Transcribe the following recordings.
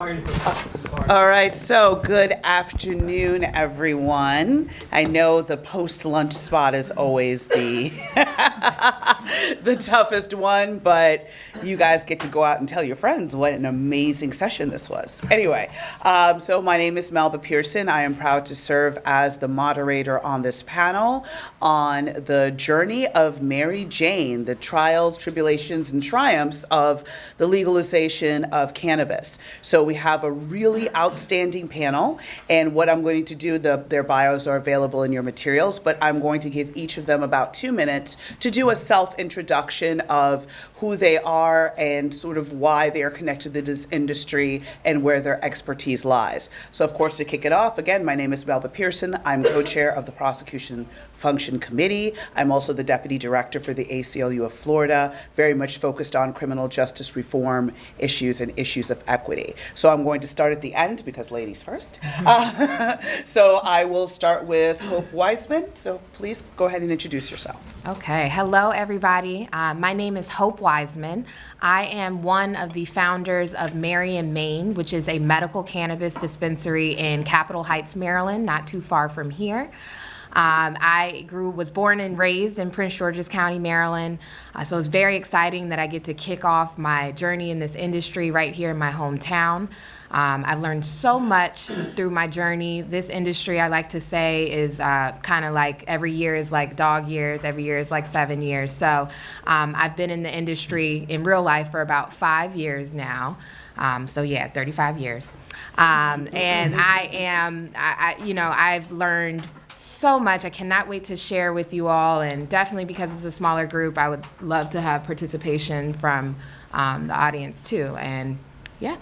All right, so good afternoon, everyone. I know the post-lunch spot is always the the toughest one, but you guys get to go out and tell your friends what an amazing session this was. Anyway, so my name is Melba Pearson. I am proud to serve as the moderator on this panel on the journey of Mary Jane, the trials, tribulations, and triumphs of the legalization of cannabis. So we have a really outstanding panel, and what I'm going to do, their bios are available in your materials, but I'm going to give each of them about 2 minutes to do a self-introduction of who they are and sort of why they are connected to this industry and where their expertise lies. So of course, to kick it off, again, my name is Melba Pearson. I'm co-chair of the Prosecution Function Committee. I'm also the Deputy Director for the ACLU of Florida, very much focused on criminal justice reform issues and issues of equity. So I'm going to start at the end because ladies first. So I will start with Hope Wiseman. So please go ahead and introduce yourself. Okay, hello everybody. My name is Hope Wiseman. I am one of the founders of Mary in Maine, which is a medical cannabis dispensary in Capitol Heights, Maryland, not too far from here. I was born and raised in Prince George's County, Maryland, so it's very exciting that I get to kick off my journey in this industry right here in my hometown. I've learned so much through my journey. This industry, I like to say, is kind of like every year is like dog years, every year is like 7 years. So I've been in the industry in real life for about 5 years now. So yeah, 35 years. And I've learned so much. I cannot wait to share with you all, and definitely because it's a smaller group, I would love to have participation from the audience too. And yeah.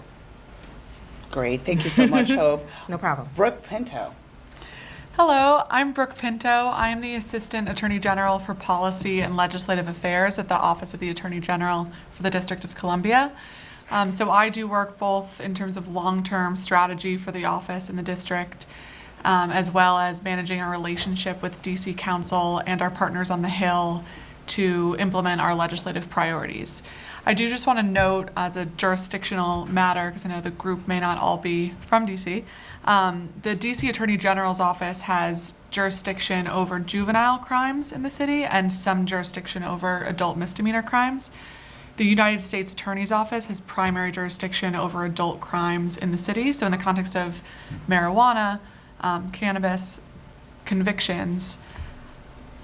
Great, thank you so much, Hope. No problem. Brooke Pinto. Hello, I'm Brooke Pinto. I am the Assistant Attorney General for Policy and Legislative Affairs at the Office of the Attorney General for the District of Columbia. So I do work both in terms of long-term strategy for the office and the district, as well as managing our relationship with DC Council and our partners on the Hill to implement our legislative priorities. I do just want to note as a jurisdictional matter, because I know the group may not all be from DC, the DC Attorney General's office has jurisdiction over juvenile crimes in the city and some jurisdiction over adult misdemeanor crimes. The United States Attorney's Office has primary jurisdiction over adult crimes in the city. So in the context of marijuana, cannabis convictions,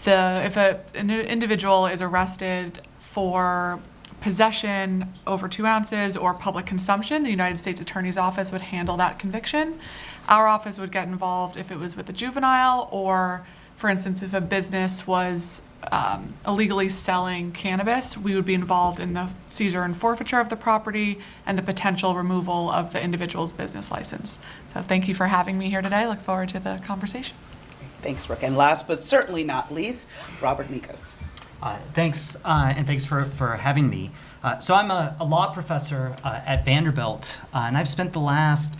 if an individual is arrested for possession over 2 ounces or public consumption, the United States Attorney's Office would handle that conviction. Our office would get involved if it was with a juvenile, or for instance, if a business was illegally selling cannabis, we would be involved in the seizure and forfeiture of the property and the potential removal of the individual's business license. So thank you for having me here today. Look forward to the conversation. Thanks, Brooke. And last but certainly not least, Robert Nikos. Thanks, and thanks for having me. So I'm a law professor at Vanderbilt, and I've spent the last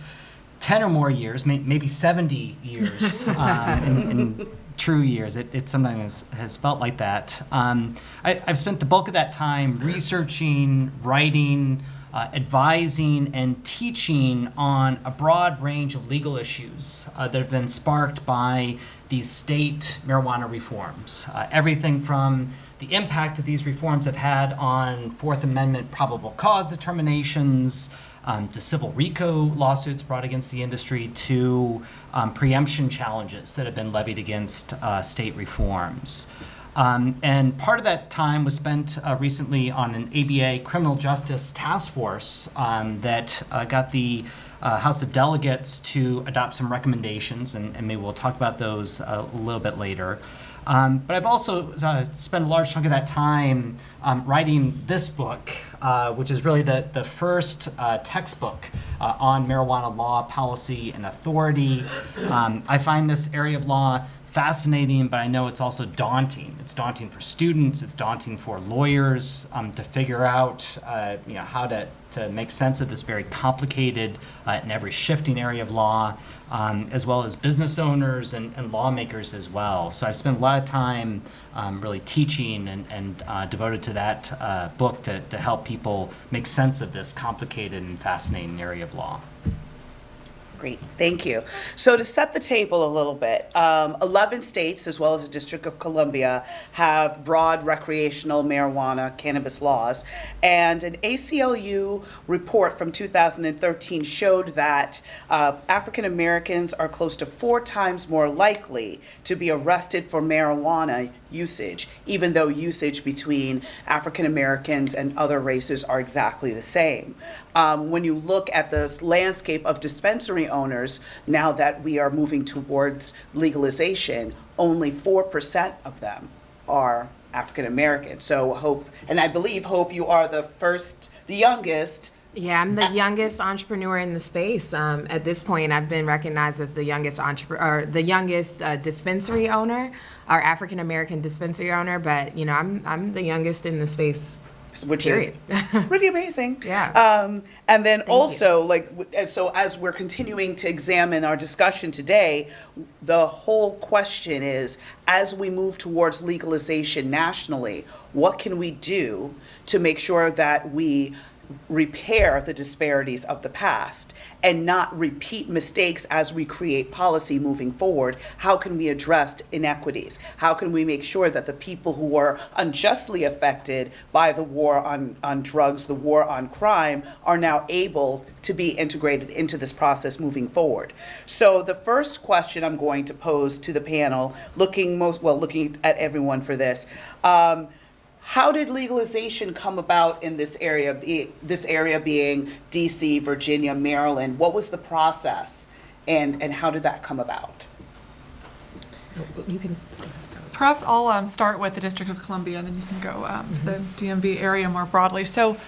10 or more years, maybe 70 years in true years. It sometimes has felt like that. I've spent the bulk of that time researching, writing, advising, and teaching on a broad range of legal issues that have been sparked by these state marijuana reforms. Everything from the impact that these reforms have had on Fourth Amendment probable cause determinations, to civil RICO lawsuits brought against the industry, to preemption challenges that have been levied against state reforms. And part of that time was spent recently on an ABA criminal justice task force that got the House of Delegates to adopt some recommendations, and maybe we'll talk about those a little bit later. But I've also spent a large chunk of that time writing this book, which is really the first textbook on marijuana law, policy, and authority. I find this area of law fascinating, but I know it's also daunting. It's daunting for students. It's daunting for lawyers to figure out, how to make sense of this very complicated and ever shifting area of law, as well as business owners and lawmakers as well. So I've spent a lot of time really teaching and devoted to that book to help people make sense of this complicated and fascinating area of law. Great, thank you. So to set the table a little bit, 11 states, as well as the District of Columbia, have broad recreational marijuana cannabis laws. And an ACLU report from 2013 showed that African Americans are close to 4 times more likely to be arrested for marijuana usage, even though usage between African Americans and other races are exactly the same. When you look at this landscape of dispensary owners, now that we are moving towards legalization, only 4% of them are African American. So Hope, and I believe, Hope, you are the youngest. Yeah, I'm the youngest entrepreneur in the space. At this point, I've been recognized as the youngest dispensary owner, or African American dispensary owner. But I'm the youngest in the space. Which Period. is pretty amazing. Yeah. And then also, so as we're continuing to examine our discussion today, the whole question is, as we move towards legalization nationally, what can we do to make sure that we repair the disparities of the past and not repeat mistakes as we create policy moving forward? How can we address inequities? How can we make sure that the people who are unjustly affected by the war on drugs, the war on crime, are now able to be integrated into this process moving forward? So the first question I'm going to pose to the panel, looking at everyone for this, how did legalization come about in this area being DC, Virginia, Maryland? What was the process, and how did that come about? You can. Perhaps I'll start with the District of Columbia, and then you can go the DMV area more broadly. So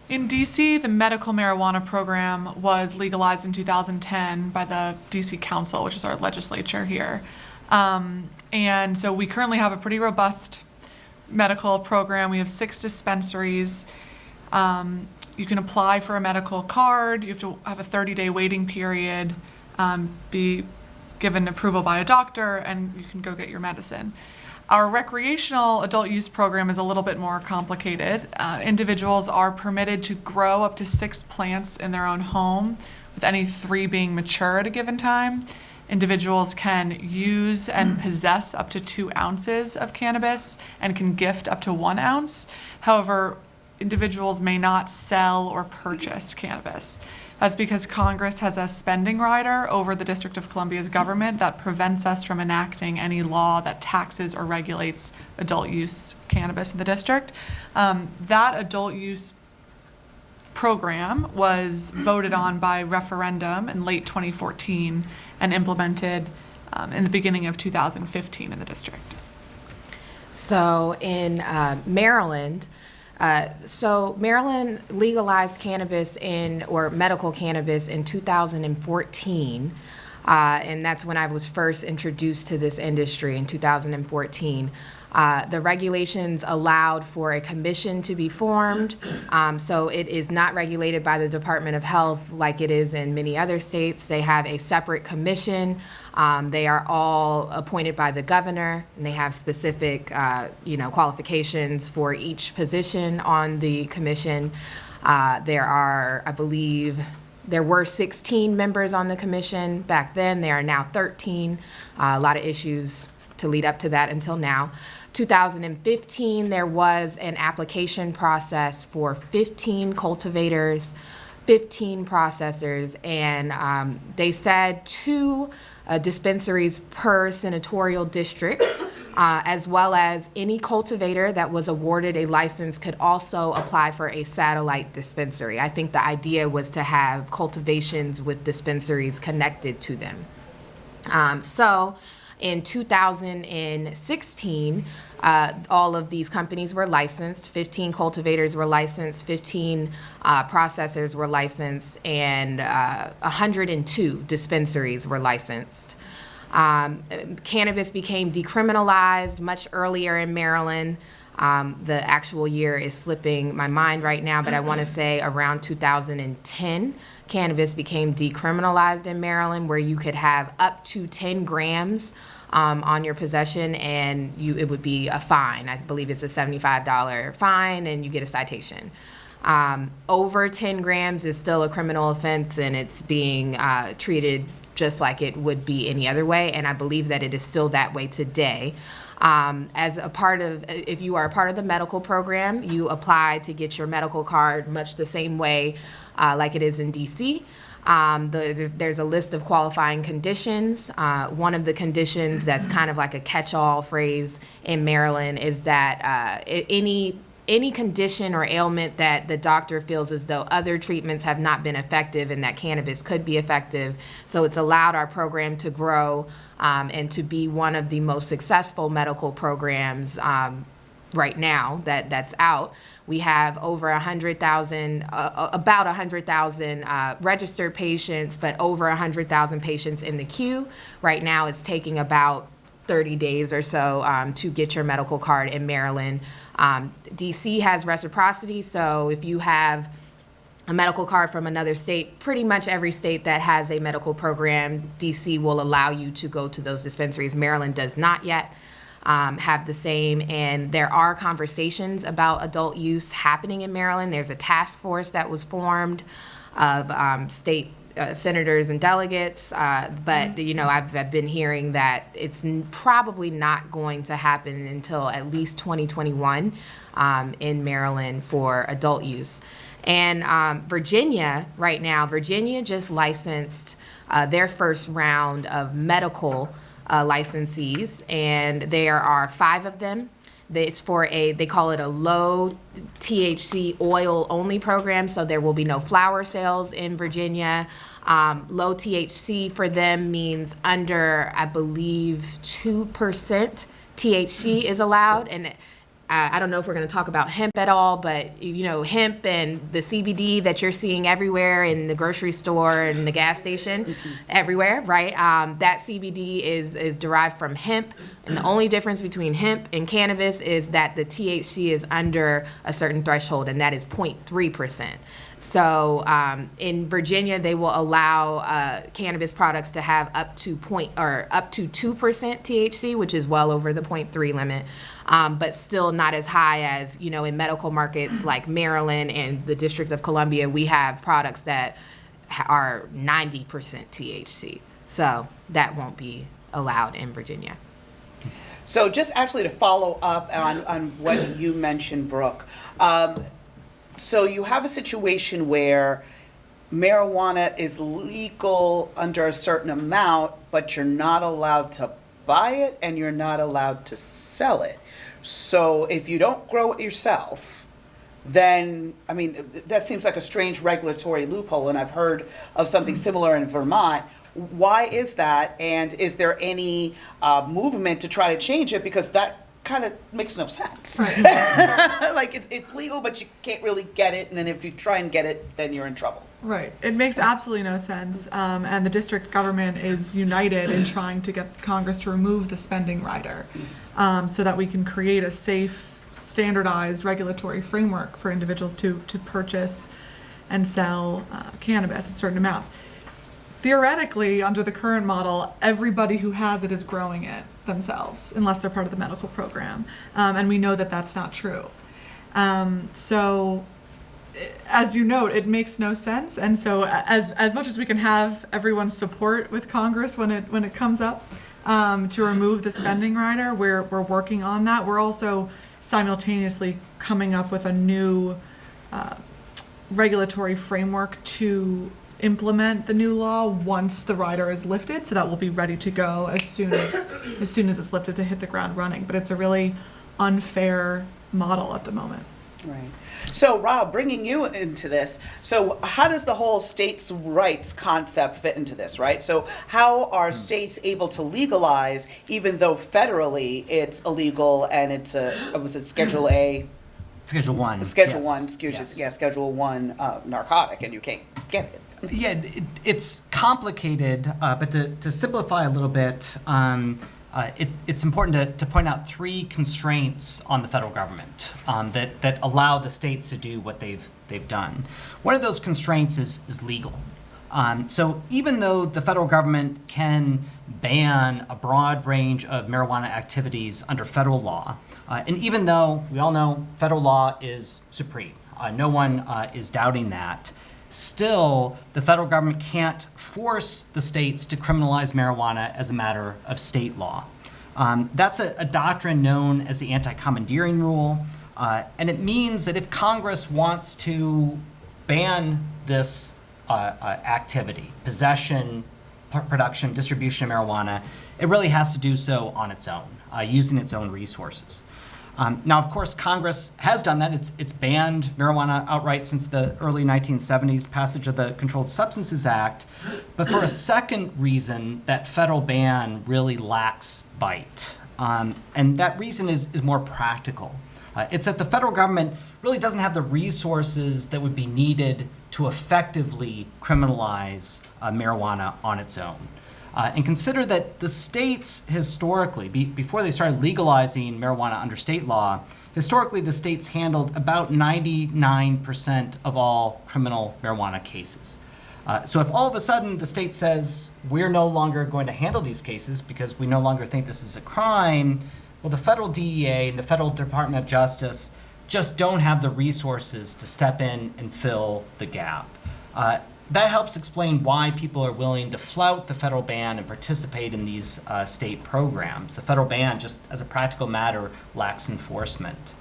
in DC, the medical marijuana program was legalized in 2010 by the DC Council, which is our legislature here. And so we currently have a pretty robust medical program. We have 6 dispensaries. You can apply for a medical card. You have to have a 30-day waiting period, be given approval by a doctor, and you can go get your medicine. Our recreational adult use program is a little bit more complicated. Individuals are permitted to grow up to 6 plants in their own home, with any 3 being mature at a given time. Individuals can use and possess up to 2 ounces of cannabis and can gift up to 1 ounce. However, individuals may not sell or purchase cannabis. That's because Congress has a spending rider over the District of Columbia's government that prevents us from enacting any law that taxes or regulates adult use cannabis in the district. That adult use program was voted on by referendum in late 2014 and implemented in the beginning of 2015 in the district. So in Maryland, Maryland legalized cannabis or medical cannabis in 2014, and that's when I was first introduced to this industry in 2014. The regulations allowed for a commission to be formed, so it is not regulated by the Department of Health like it is in many other states. They have a separate commission. They are all appointed by the governor, and they have specific, qualifications for each position on the commission. There are, I believe, there were 16 members on the commission back then. There are now 13. A lot of issues to lead up to that until now. 2015, there was an application process for 15 cultivators, 15 processors, and they said 2 dispensaries per senatorial district, as well as any cultivator that was awarded a license could also apply for a satellite dispensary. I think the idea was to have cultivations with dispensaries connected to them. So in 2016, all of these companies were licensed. 15 cultivators were licensed, 15 processors were licensed, and 102 dispensaries were licensed. Cannabis became decriminalized much earlier in Maryland. The actual year is slipping my mind right now, but I want to say around 2010, cannabis became decriminalized in Maryland, where you could have up to 10 grams on your possession, and it would be a fine. I believe it's a $75 fine, and you get a citation. Over 10 grams is still a criminal offense, and it's being treated just like it would be any other way, and I believe that it is still that way today. If you are a part of the medical program, you apply to get your medical card much the same way like it is in DC. There's a list of qualifying conditions. One of the conditions that's kind of like a catch-all phrase in Maryland is that any condition or ailment that the doctor feels as though other treatments have not been effective and that cannabis could be effective. So it's allowed our program to grow and to be one of the most successful medical programs right now that's out. We have over 100,000, about 100,000 registered patients, but over 100,000 patients in the queue. Right now it's taking about 30 days or so to get your medical card in Maryland. DC has reciprocity, so if you have a medical card from another state, pretty much every state that has a medical program, DC will allow you to go to those dispensaries. Maryland does not yet have the same, and there are conversations about adult use happening in Maryland. There's a task force that was formed of state senators and delegates, but I've been hearing that it's probably not going to happen until at least 2021 in Maryland for adult use. And Virginia just licensed their first round of medical licensees, and there are 5 of them. It's for they call it a low THC oil only program, so there will be no flower sales in Virginia. Low THC for them means under, I believe, 2% THC is allowed. And I don't know if we're going to talk about hemp at all, but hemp and the CBD that you're seeing everywhere in the grocery store and the gas station, everywhere, right? That CBD is derived from hemp, and the only difference between hemp and cannabis is that the THC is under a certain threshold, and that is 0.3%. So in Virginia, they will allow cannabis products to have up to 2% THC, which is well over the 0.3 limit. But still not as high as, in medical markets like Maryland and the District of Columbia, we have products that are 90% THC. So that won't be allowed in Virginia. So just actually to follow up on what you mentioned, Brooke, so you have a situation where marijuana is legal under a certain amount, but you're not allowed to buy it and you're not allowed to sell it. So if you don't grow it yourself, then, that seems like a strange regulatory loophole, and I've heard of something similar in Vermont. Why is that, and is there any movement to try to change it? Because that kind of makes no sense. Right. Like, it's legal, but you can't really get it, and then if you try and get it, then you're in trouble. Right. It makes absolutely no sense. And the district government is united in trying to get Congress to remove the spending rider so that we can create a safe, standardized regulatory framework for individuals to purchase and sell cannabis at certain amounts. Theoretically, under the current model, everybody who has it is growing it themselves, unless they're part of the medical program. And we know that that's not true. So, as you note, it makes no sense. And so as much as we can have everyone's support with Congress when it comes up to remove the spending rider, we're working on that. We're also simultaneously coming up with a new regulatory framework to implement the new law once the rider is lifted, so that we'll be ready to go as soon as it's lifted to hit the ground running. But it's a really unfair model at the moment. Right. So, Rob, bringing you into this, so how does the whole states' rights concept fit into this, right? So how are states able to legalize, even though federally it's illegal and it's was it Schedule A? Schedule 1. Schedule yes. 1, Schedule 1 narcotic, and you can't get it. Yeah, it's complicated, but to simplify a little bit, it's important to point out three constraints on the federal government that allow the states to do what they've done. One of those constraints is legal. So even though the federal government can ban a broad range of marijuana activities under federal law, and even though we all know federal law is supreme, no one is doubting that, still the federal government can't force the states to criminalize marijuana as a matter of state law. That's a doctrine known as the Anti-Commandeering Rule, and it means that if Congress wants to ban this activity, possession, production, distribution of marijuana, it really has to do so on its own, using its own resources. Now, of course, Congress has done that. It's banned marijuana outright since the early 1970s, passage of the Controlled Substances Act. But for a second reason, that federal ban really lacks bite. And that reason is more practical. It's that the federal government really doesn't have the resources that would be needed to effectively criminalize marijuana on its own. And consider that the states historically, before they started legalizing marijuana under state law, historically the states handled about 99% of all criminal marijuana cases. So if all of a sudden the state says, we're no longer going to handle these cases because we no longer think this is a crime, well, the federal DEA and the federal Department of Justice just don't have the resources to step in and fill the gap. That helps explain why people are willing to flout the federal ban and participate in these state programs. The federal ban, just as a practical matter, lacks enforcement.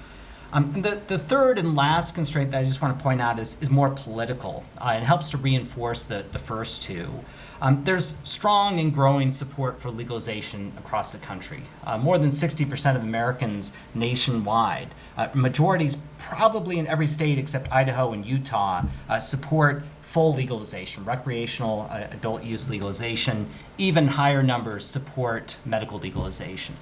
And the third and last constraint that I just want to point out is more political and helps to reinforce the first two. There's strong and growing support for legalization across the country. More than 60% of Americans nationwide, majorities probably in every state except Idaho and Utah, support full legalization, recreational adult use legalization. Even higher numbers support medical legalization.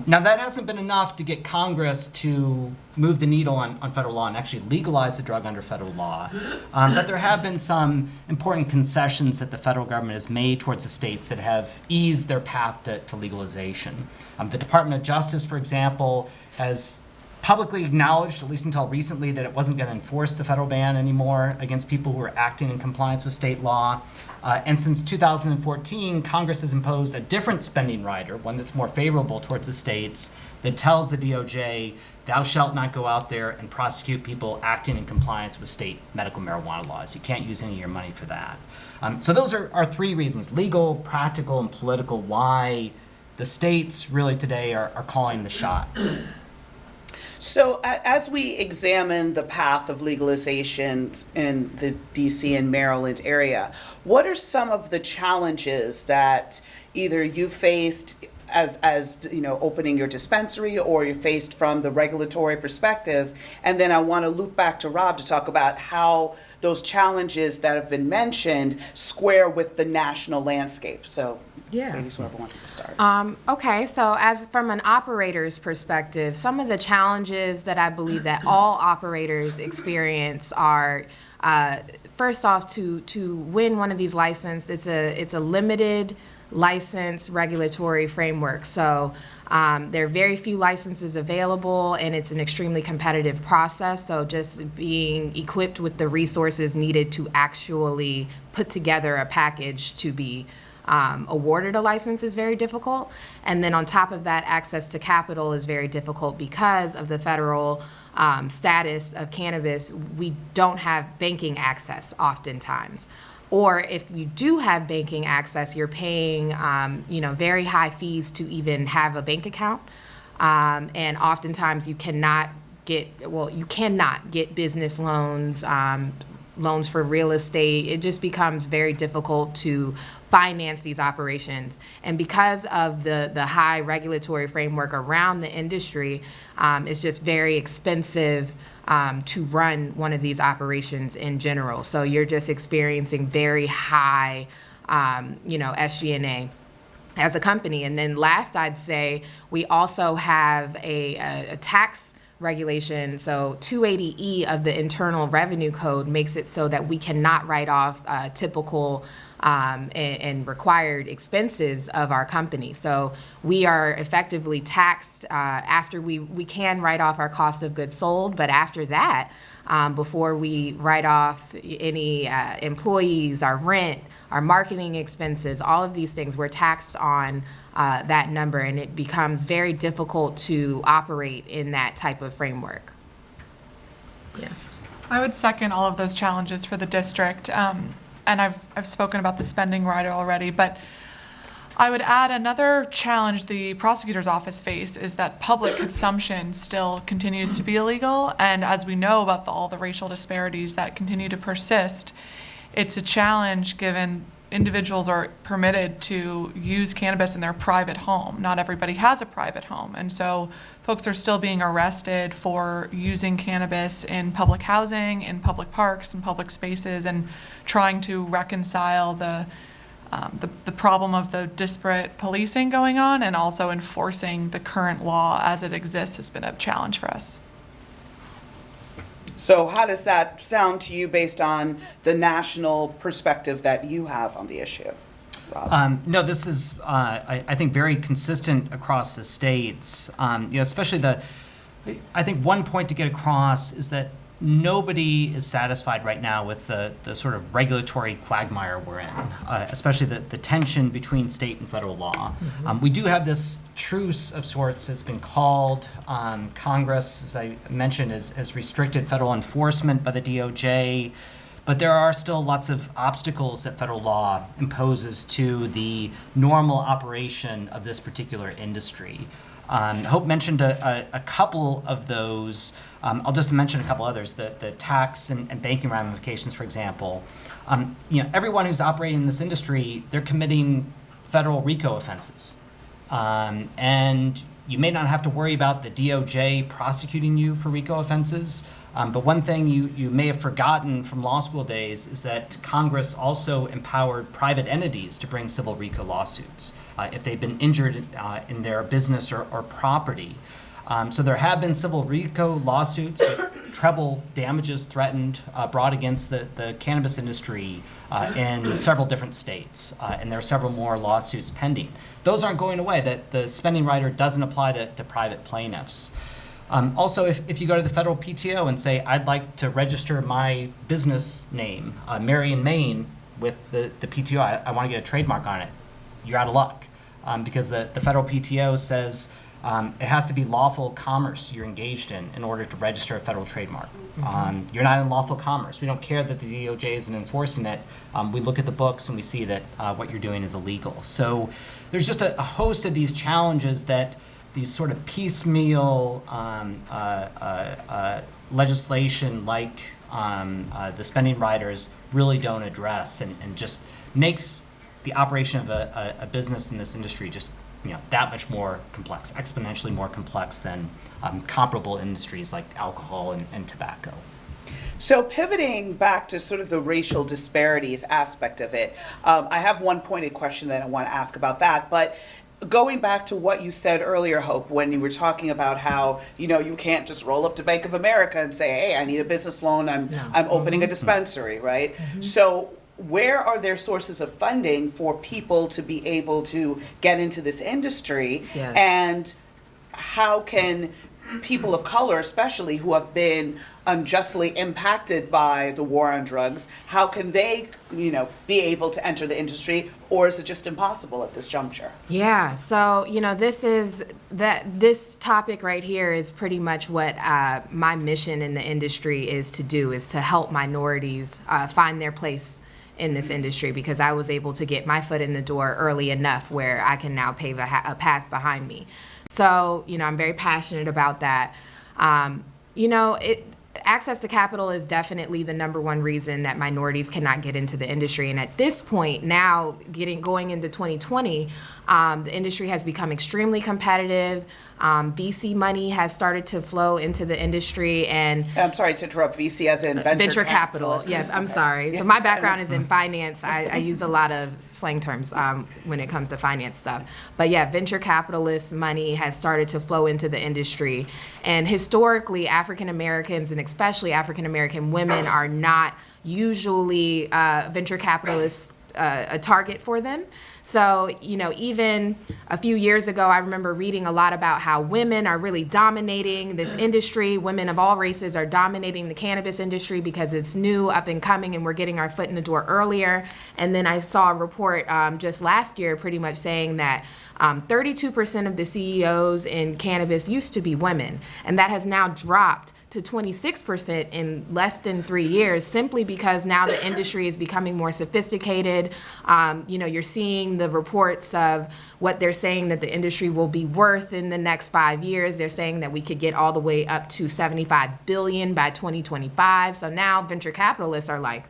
Now, that hasn't been enough to get Congress to move the needle on federal law and actually legalize the drug under federal law. But there have been some important concessions that the federal government has made towards the states that have eased their path to legalization. The Department of Justice, for example, has publicly acknowledged, at least until recently, that it wasn't going to enforce the federal ban anymore against people who are acting in compliance with state law. And since 2014, Congress has imposed a different spending rider, one that's more favorable towards the states, that tells the DOJ, thou shalt not go out there and prosecute people acting in compliance with state medical marijuana laws. You can't use any of your money for that. So those are three reasons, legal, practical, and political, why the states really today are calling the shots. So as we examine the path of legalization in the DC and Maryland area, what are some of the challenges that either you faced as you know, opening your dispensary, or you're faced from the regulatory perspective? And then I want to loop back to Rob to talk about how those challenges that have been mentioned square with the national landscape. So ladies, whoever wants to start. Okay, so as from an operator's perspective, some of the challenges that I believe that all operators experience are, first off, to win one of these licenses, it's a limited license regulatory framework. So there are very few licenses available, and it's an extremely competitive process. So just being equipped with the resources needed to actually put together a package to be awarded a license is very difficult. And then on top of that, access to capital is very difficult because of the federal status of cannabis. We don't have banking access oftentimes. Or if you do have banking access, you're paying very high fees to even have a bank account. And oftentimes you cannot get business loans, loans for real estate. It just becomes very difficult to finance these operations. And because of the high regulatory framework around the industry, it's just very expensive to run one of these operations in general. So you're just experiencing very high, SG&A as a company. And then last, I'd say we also have a tax regulation. So 280E of the Internal Revenue Code makes it so that we cannot write off typical and required expenses of our company. So we are effectively taxed after we can write off our cost of goods sold, but after that, before we write off any employees, our rent, our marketing expenses, all of these things, we're taxed on that number, and it becomes very difficult to operate in that type of framework. Yeah. I would second all of those challenges for the district. And I've spoken about the spending rider already, but I would add another challenge the prosecutor's office face is that public consumption still continues to be illegal. And as we know about all the racial disparities that continue to persist, it's a challenge given individuals are permitted to use cannabis in their private home. Not everybody has a private home. And so folks are still being arrested for using cannabis in public housing, in public parks, and public spaces, and trying to reconcile the problem of the disparate policing going on and also enforcing the current law as it exists has been a challenge for us. So how does that sound to you based on the national perspective that you have on the issue? Rob? No, this is, I think, very consistent across the states. Especially I think one point to get across is that nobody is satisfied right now with the sort of regulatory quagmire we're in, especially the tension between state and federal law. We do have this truce of sorts that's been called. Congress, as I mentioned, has restricted federal enforcement by the DOJ, but there are still lots of obstacles that federal law imposes to the normal operation of this particular industry. Hope mentioned a couple of those. I'll just mention a couple others. The tax and banking ramifications, for example. Everyone who's operating in this industry, they're committing federal RICO offenses. And you may not have to worry about the DOJ prosecuting you for RICO offenses. But one thing you may have forgotten from law school days is that Congress also empowered private entities to bring civil RICO lawsuits if they've been injured in their business or property. So there have been civil RICO lawsuits with treble damages threatened, brought against the cannabis industry in several different states, and there are several more lawsuits pending. Those aren't going away. That the spending rider doesn't apply to private plaintiffs. Also, if you go to the federal PTO and say, I'd like to register my business name, Marion, Maine, with the PTO, I want to get a trademark on it, you're out of luck. Because the federal PTO says it has to be lawful commerce you're engaged in order to register a federal trademark. You're not in lawful commerce. We don't care that the DOJ isn't enforcing it. We look at the books and we see that what you're doing is illegal. So there's just a host of these challenges that these sort of piecemeal legislation like the spending riders really don't address and just makes the operation of a business in this industry just that much more complex, exponentially more complex than comparable industries like alcohol and tobacco. So pivoting back to sort of the racial disparities aspect of it, I have one pointed question that I want to ask about that, but going back to what you said earlier, Hope, when you were talking about how, you can't just roll up to Bank of America and say, hey, I need a business loan, I'm opening a dispensary, right? So where are there sources of funding for people to be able to get into this industry? Yes. And how can people of color, especially who have been unjustly impacted by the war on drugs, how can they, be able to enter the industry, or is it just impossible at this juncture? Yeah, so this topic right here is pretty much what my mission in the industry is to do, is to help minorities find their place in this industry, because I was able to get my foot in the door early enough where I can now pave a path behind me. So, I'm very passionate about that. access to capital is definitely the number one reason that minorities cannot get into the industry. And at this point now, going into 2020, the industry has become extremely competitive. VC money has started to flow into the industry, and I'm sorry to interrupt, VC as in venture capital. Yes, I'm sorry. So my background is in finance. I use a lot of slang terms when it comes to finance stuff. But yeah, venture capitalist money has started to flow into the industry. And historically, African Americans and especially African American women are not usually venture capitalists a target for them. So, even a few years ago, I remember reading a lot about how women are really dominating this industry. Women of all races are dominating the cannabis industry because it's new, up and coming, and we're getting our foot in the door earlier. And then I saw a report just last year pretty much saying that 32% of the CEOs in cannabis used to be women, and that has now dropped to 26% in less than 3 years, simply because now the industry is becoming more sophisticated. You're seeing the reports of what they're saying that the industry will be worth in the next 5 years. They're saying that we could get all the way up to $75 billion by 2025. So now venture capitalists are like,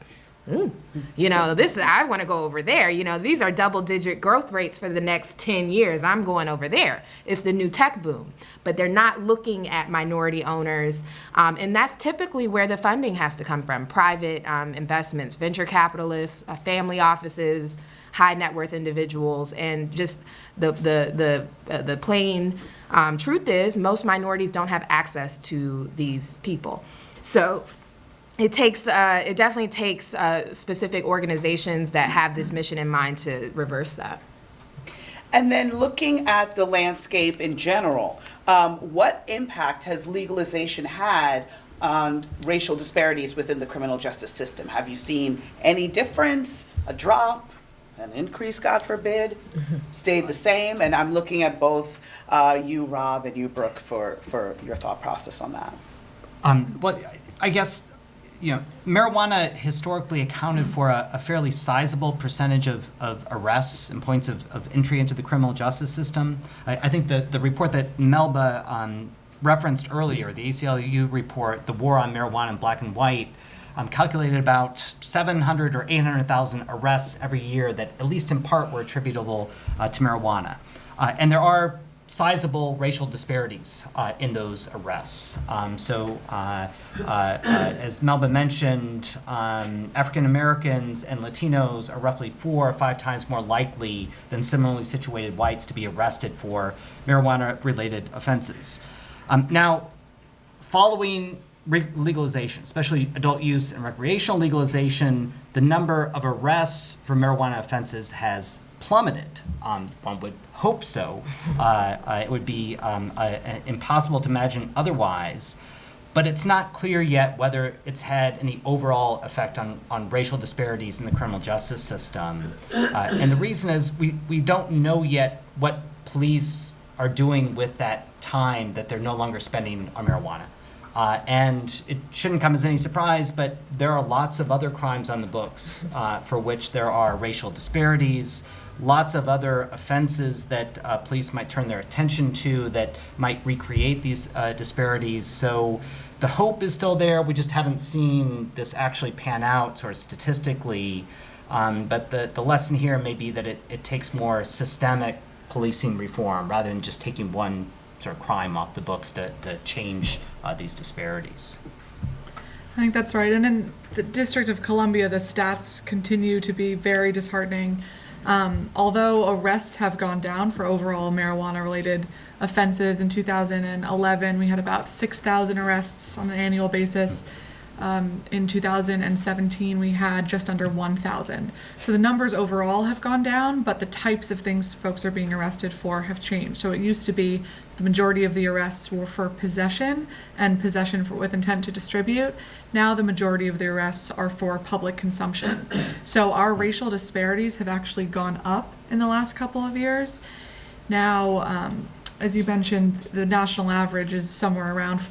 I want to go over there. These are double-digit growth rates for the next 10 years. I'm going over there. It's the new tech boom. But they're not looking at minority owners. And that's typically where the funding has to come from: private investments, venture capitalists, family offices, high net worth individuals. And just the plain truth is most minorities don't have access to these people. So it definitely takes specific organizations that have this mission in mind to reverse that. And then looking at the landscape in general, what impact has legalization had on racial disparities within the criminal justice system? Have you seen any difference, a drop, an increase, God forbid, stayed the same? And I'm looking at both you, Rob, and you, Brooke, for your thought process on that. Well, I guess, marijuana historically accounted for a fairly sizable percentage of arrests and points of entry into the criminal justice system. I think the report that Melba referenced earlier, the ACLU report, The War on Marijuana in Black and White, calculated about 700 or 800,000 arrests every year that, at least in part, were attributable to marijuana. And there are sizable racial disparities in those arrests. As Melba mentioned, African Americans and Latinos are roughly 4 or 5 times more likely than similarly situated whites to be arrested for marijuana-related offenses. Now, following legalization, especially adult use and recreational legalization, the number of arrests for marijuana offenses has plummeted. One would hope so. It would be impossible to imagine otherwise. But it's not clear yet whether it's had any overall effect on racial disparities in the criminal justice system. And the reason is we don't know yet what police are doing with that time that they're no longer spending on marijuana. And it shouldn't come as any surprise, but there are lots of other crimes on the books for which there are racial disparities, lots of other offenses that police might turn their attention to that might recreate these disparities. So the hope is still there. We just haven't seen this actually pan out sort of statistically. But the lesson here may be that it takes more systemic policing reform rather than just taking one sort of crime off the books to change these disparities. I think that's right. And in the District of Columbia, the stats continue to be very disheartening. Although arrests have gone down for overall marijuana-related offenses, in 2011 we had about 6,000 arrests on an annual basis. In 2017 we had just under 1,000. So the numbers overall have gone down, but the types of things folks are being arrested for have changed. So it used to be the majority of the arrests were for possession and possession with intent to distribute. Now the majority of the arrests are for public consumption. So our racial disparities have actually gone up in the last couple of years. Now, as you mentioned, the national average is somewhere around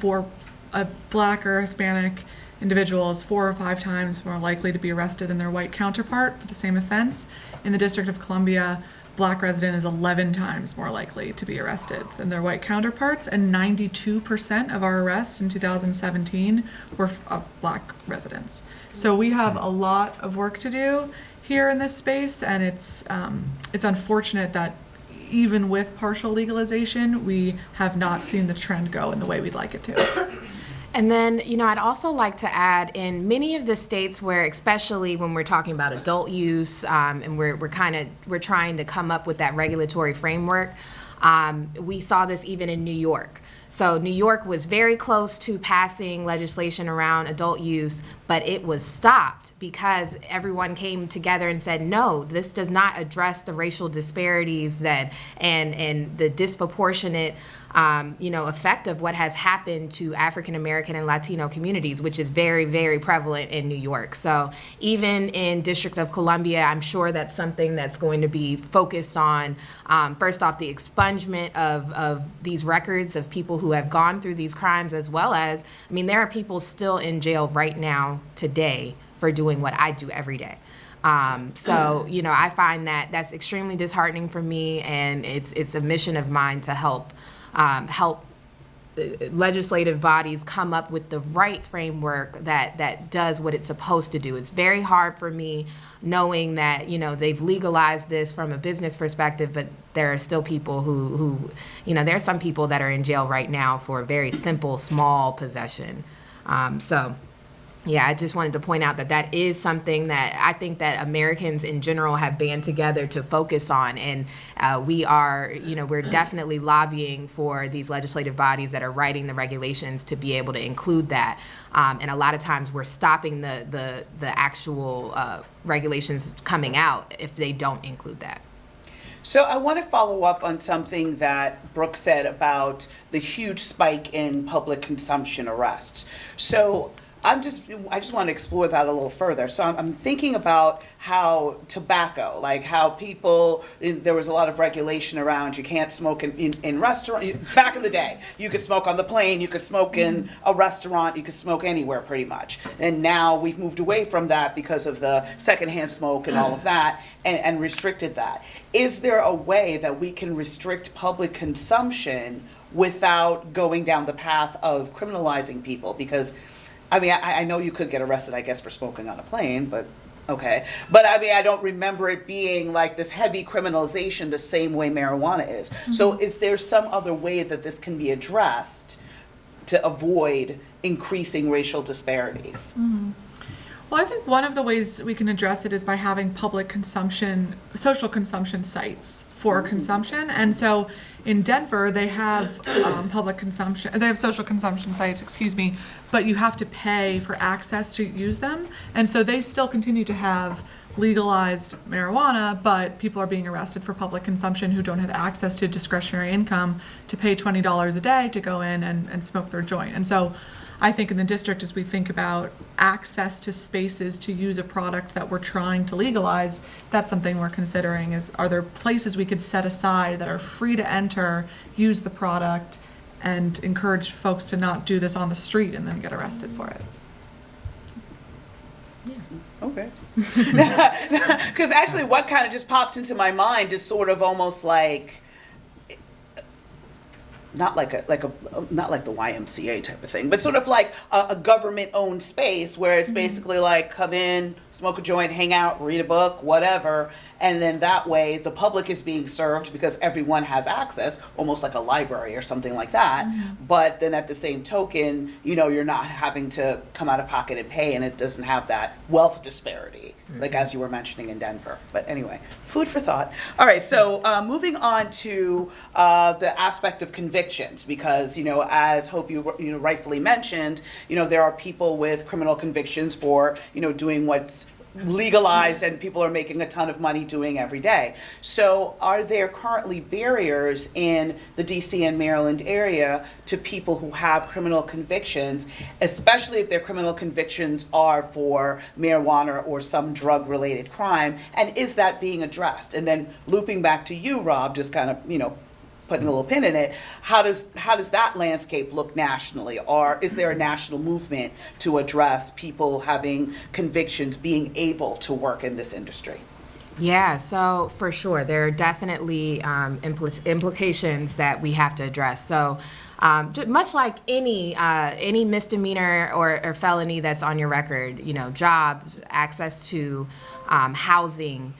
a Black or Hispanic individual is 4 or 5 times more likely to be arrested than their white counterpart for the same offense. In the District of Columbia, Black resident is 11 times more likely to be arrested than their white counterparts, and 92% of our arrests in 2017 were of Black residents. So we have a lot of work to do here in this space, and it's unfortunate that even with partial legalization, we have not seen the trend go in the way we'd like it to. And then, I'd also like to add, in many of the states where, especially when we're talking about adult use, and we're trying to come up with that regulatory framework, we saw this even in New York. So New York was very close to passing legislation around adult use, but it was stopped because everyone came together and said, no, this does not address the racial disparities and the disproportionate effect of what has happened to African American and Latino communities, which is very, very prevalent in New York. So even in District of Columbia, I'm sure that's something that's going to be focused on, first off, the expungement of these records of people who have gone through these crimes, as well as, there are people still in jail right now today for doing what I do every day. I find that that's extremely disheartening for me, and it's a mission of mine to help legislative bodies come up with the right framework that does what it's supposed to do. It's very hard for me knowing that, they've legalized this from a business perspective, but there are still people who there are some people that are in jail right now for a very simple, small possession. I just wanted to point out that is something that I think that Americans in general have band together to focus on. And we're definitely lobbying for these legislative bodies that are writing the regulations to be able to include that. And a lot of times we're stopping the actual regulations coming out if they don't include that. So I want to follow up on something that Brooke said about the huge spike in public consumption arrests. So I just want to explore that a little further. So I'm thinking about how tobacco, like how there was a lot of regulation around you can't smoke in restaurant. Back in the day, you could smoke on the plane, you could smoke in a restaurant, you could smoke anywhere pretty much. And now we've moved away from that because of the secondhand smoke and all of that, and restricted that. Is there a way that we can restrict public consumption without going down the path of criminalizing people? Because I know you could get arrested, I guess, for smoking on a plane, but okay. But I don't remember it being like this heavy criminalization the same way marijuana is. Mm-hmm. So is there some other way that this can be addressed to avoid increasing racial disparities? Mm-hmm. Well, I think one of the ways we can address it is by having public consumption, social consumption sites for consumption. And so in Denver, they have public consumption, they have social consumption sites, but you have to pay for access to use them. And so they still continue to have legalized marijuana, but people are being arrested for public consumption who don't have access to discretionary income to pay $20 a day to go in and smoke their joint. And so I think in the district, as we think about access to spaces to use a product that we're trying to legalize, that's something we're considering is, are there places we could set aside that are free to enter, use the product, and encourage folks to not do this on the street and then get arrested for it? Okay. Because actually what kind of just popped into my mind is sort of almost like, not like the YMCA type of thing, but sort of like a government-owned space where it's basically like come in, smoke a joint, hang out, read a book, whatever, and then that way the public is being served because everyone has access, almost like a library or something like that. Mm-hmm. But then at the same token, you're not having to come out of pocket and pay, and it doesn't have that wealth disparity, like as you were mentioning in Denver. But anyway, food for thought. All right, so moving on to the aspect of convictions, because as Hope you rightfully mentioned, there are people with criminal convictions for doing what's legalized and people are making a ton of money doing every day. So are there currently barriers in the DC and Maryland area to people who have criminal convictions, especially if their criminal convictions are for marijuana or some drug-related crime? And is that being addressed? And then looping back to you, Rob, just kind of, putting a little pin in it, how does that landscape look nationally? Or is there a national movement to address people having convictions being able to work in this industry? Yeah, so for sure, there are definitely implications that we have to address. So, much like any misdemeanor or felony that's on your record, jobs, access to housing,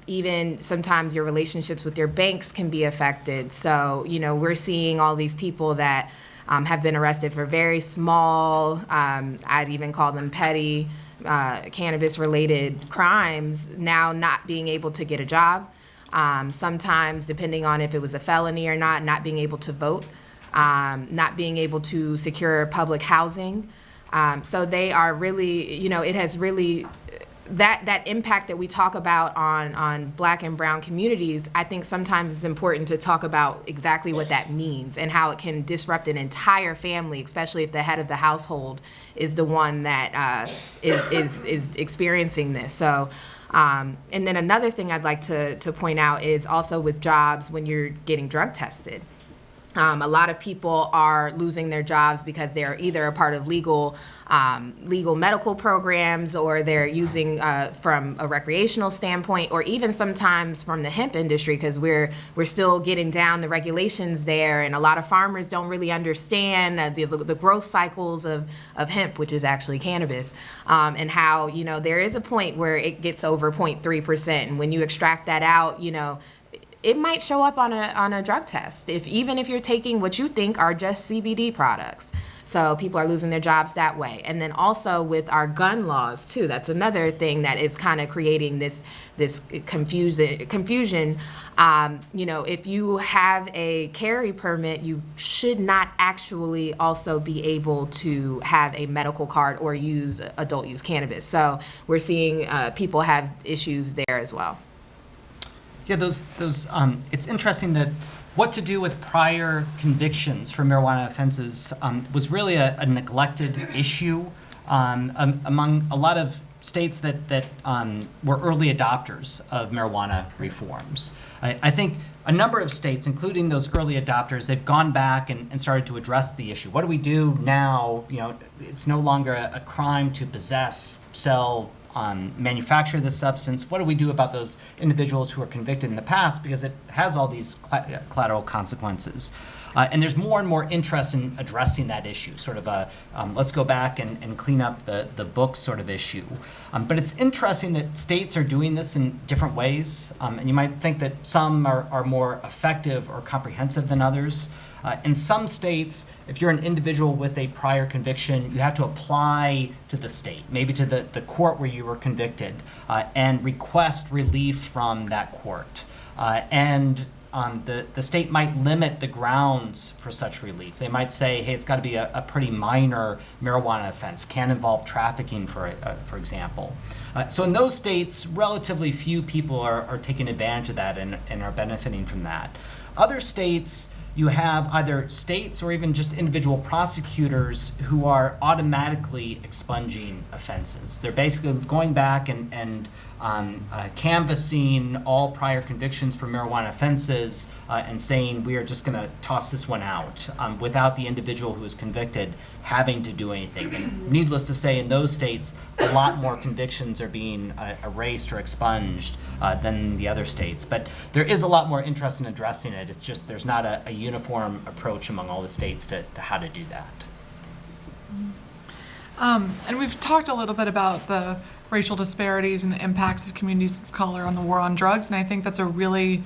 even sometimes your relationships with your banks can be affected. So, we're seeing all these people that have been arrested for very small, I'd even call them petty, cannabis-related crimes, now not being able to get a job. Sometimes, depending on if it was a felony or not being able to vote, not being able to secure public housing. So they are really, it has really, that impact that we talk about on Black and brown communities, I think sometimes it's important to talk about exactly what that means and how it can disrupt an entire family, especially if the head of the household is the one that is experiencing this. So, and then another thing I'd like to point out is also with jobs when you're getting drug tested. A lot of people are losing their jobs because they're either a part of legal medical programs, or they're using from a recreational standpoint, or even sometimes from the hemp industry, because we're still getting down the regulations there, and a lot of farmers don't really understand the growth cycles of hemp, which is actually cannabis, and how there is a point where it gets over 0.3%, and when you extract that out, it might show up on a drug test, even if you're taking what you think are just CBD products. So people are losing their jobs that way. And then also with our gun laws too, that's another thing that is kind of creating this confusion. If you have a carry permit, you should not actually also be able to have a medical card or use adult use cannabis. So we're seeing people have issues there as well. Yeah, those. It's interesting that what to do with prior convictions for marijuana offenses was really a neglected issue among a lot of states that were early adopters of marijuana reforms. I think a number of states, including those early adopters, they've gone back and started to address the issue. What do we do now? It's no longer a crime to possess, sell, manufacture this substance. What do we do about those individuals who are convicted in the past, because it has all these collateral consequences? And there's more and more interest in addressing that issue, sort of let's go back and clean up the book sort of issue. But it's interesting that states are doing this in different ways, and you might think that some are more effective or comprehensive than others. In some states, if you're an individual with a prior conviction, you have to apply to the state, maybe to the court where you were convicted, and request relief from that court. And the state might limit the grounds for such relief. They might say, hey, it's got to be a pretty minor marijuana offense, can't involve trafficking, for example. So in those states, relatively few people are taking advantage of that and are benefiting from that. Other states, you have either states or even just individual prosecutors who are automatically expunging offenses. They're basically going back and canvassing all prior convictions for marijuana offenses and saying we are just going to toss this one out without the individual who is convicted having to do anything. And needless to say, in those states, a lot more convictions are being erased or expunged than the other states. But there is a lot more interest in addressing it. It's just there's not a uniform approach among all the states to how to do that. And we've talked a little bit about the racial disparities and the impacts of communities of color on the war on drugs, and I think that's a really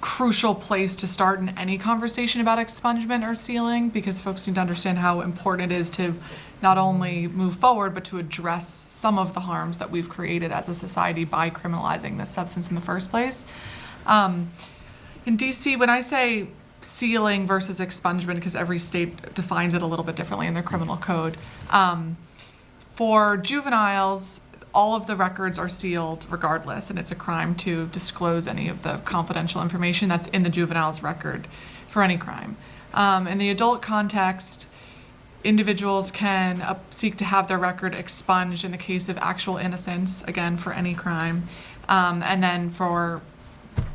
crucial place to start in any conversation about expungement or sealing, because folks need to understand how important it is to not only move forward, but to address some of the harms that we've created as a society by criminalizing this substance in the first place. In DC, when I say sealing versus expungement, because every state defines it a little bit differently in their criminal code, for juveniles, all of the records are sealed regardless, and it's a crime to disclose any of the confidential information that's in the juvenile's record for any crime. In the adult context, individuals can seek to have their record expunged in the case of actual innocence, again, for any crime. And then for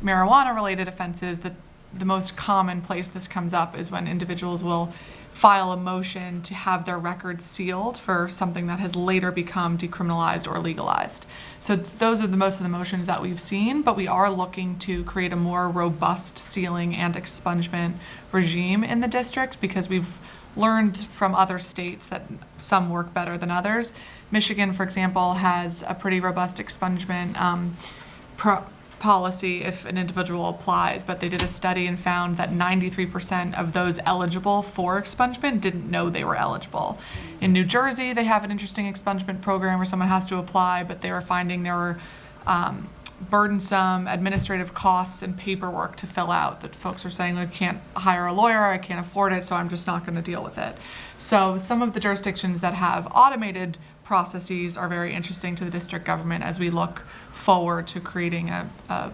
marijuana-related offenses, the most common place this comes up is when individuals will file a motion to have their records sealed for something that has later become decriminalized or legalized. So those are most of the motions that we've seen, but we are looking to create a more robust sealing and expungement regime in the district because we've learned from other states that some work better than others. Michigan, for example, has a pretty robust expungement policy if an individual applies, but they did a study and found that 93% of those eligible for expungement didn't know they were eligible. In New Jersey, they have an interesting expungement program where someone has to apply, but they were finding there were burdensome administrative costs and paperwork to fill out that folks are saying, I can't hire a lawyer, I can't afford it, so I'm just not going to deal with it. So some of the jurisdictions that have automated processes are very interesting to the district government as we look forward to creating a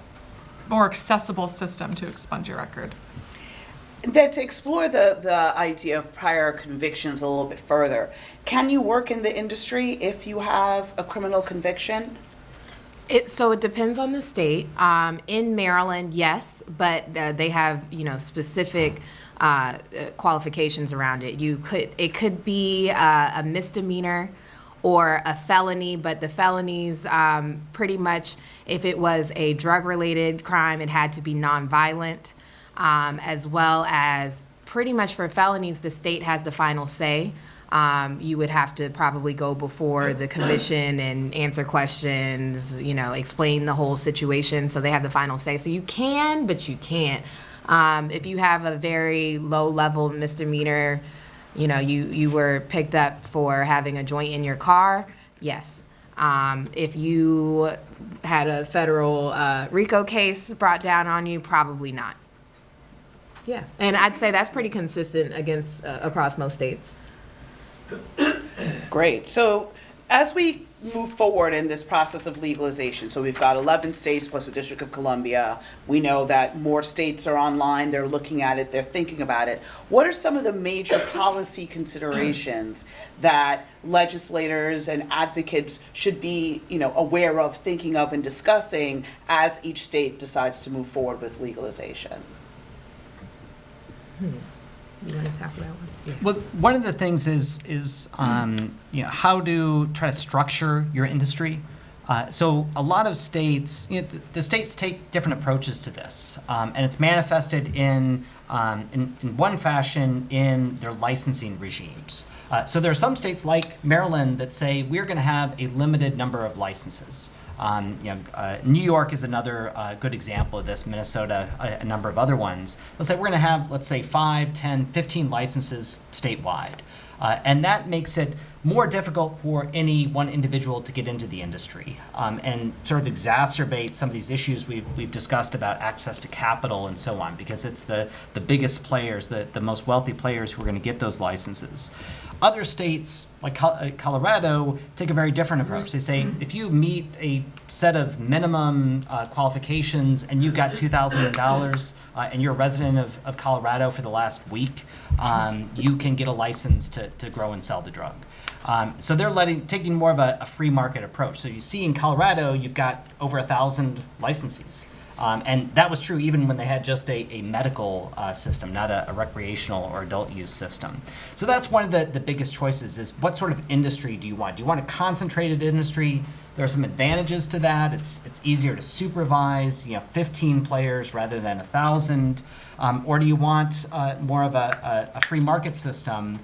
more accessible system to expunge your record. Then to explore the idea of prior convictions a little bit further, can you work in the industry if you have a criminal conviction? So it depends on the state. In Maryland, yes, but they have specific qualifications around it. It could be a misdemeanor or a felony, but the felonies pretty much, if it was a drug-related crime, it had to be nonviolent, as well as pretty much for felonies, the state has the final say. You would have to probably go before the commission and answer questions, explain the whole situation, so they have the final say. So you can, but you can't. If you have a very low-level misdemeanor, you were picked up for having a joint in your car, yes. If you had a federal RICO case brought down on you, probably not. Yeah, and I'd say that's pretty consistent across most states. Great. So as we move forward in this process of legalization, so we've got 11 states plus the District of Columbia. We know that more states are online. They're looking at it. They're thinking about it. What are some of the major policy considerations that legislators and advocates should be, aware of, thinking of, and discussing as each state decides to move forward with legalization? You want to tackle that one? Yeah. Well, one of the things is how to try to structure your industry. So a lot of states, the states take different approaches to this, and it's manifested in one fashion in their licensing regimes. So there are some states like Maryland that say we're going to have a limited number of licenses. New York is another good example of this, Minnesota, a number of other ones. Let's say we're going to have, 5, 10, 15 licenses statewide. And that makes it more difficult for any one individual to get into the industry and sort of exacerbate some of these issues we've discussed about access to capital and so on, because it's the biggest players, the most wealthy players who are going to get those licenses. Other states, like Colorado, take a very different approach. They say if you meet a set of minimum qualifications and you've got $2,000 and you're a resident of Colorado for the last week, you can get a license to grow and sell the drug. So they're taking more of a free market approach. So you see in Colorado, you've got over 1,000 licensees. And that was true even when they had just a medical system, not a recreational or adult use system. So that's one of the biggest choices is what sort of industry do you want? Do you want a concentrated industry? There are some advantages to that. It's easier to supervise, 15 players rather than 1,000. Or do you want more of a free market system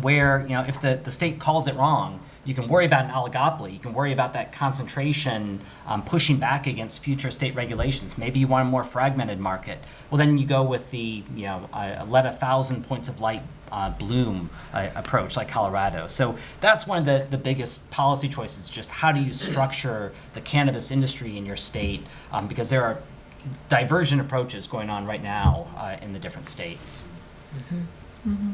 where, if the state calls it wrong, you can worry about an oligopoly. You can worry about that concentration pushing back against future state regulations. Maybe you want a more fragmented market. Well, then you go with the let 1,000 points of light bloom approach, like Colorado. So that's one of the biggest policy choices. Just how do you structure the cannabis industry in your state? Because there are divergent approaches going on right now in the different states. Mm-hmm. Mm-hmm.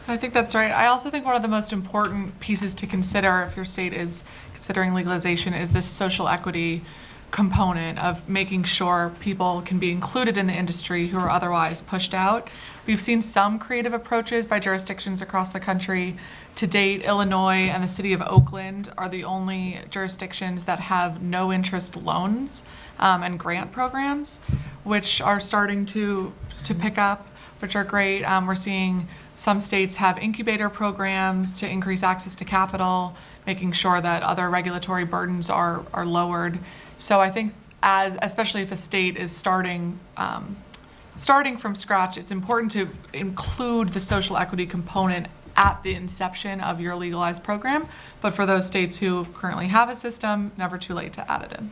I think that's right. I also think one of the most important pieces to consider if your state is considering legalization is this social equity component of making sure people can be included in the industry who are otherwise pushed out. We've seen some creative approaches by jurisdictions across the country. To date, Illinois and the city of Oakland are the only jurisdictions that have no interest loans and grant programs, which are starting to pick up, which are great. We're seeing some states have incubator programs to increase access to capital, making sure that other regulatory burdens are lowered. So I think especially if a state is starting from scratch, it's important to include the social equity component at the inception of your legalized program. But for those states who currently have a system, never too late to add it in.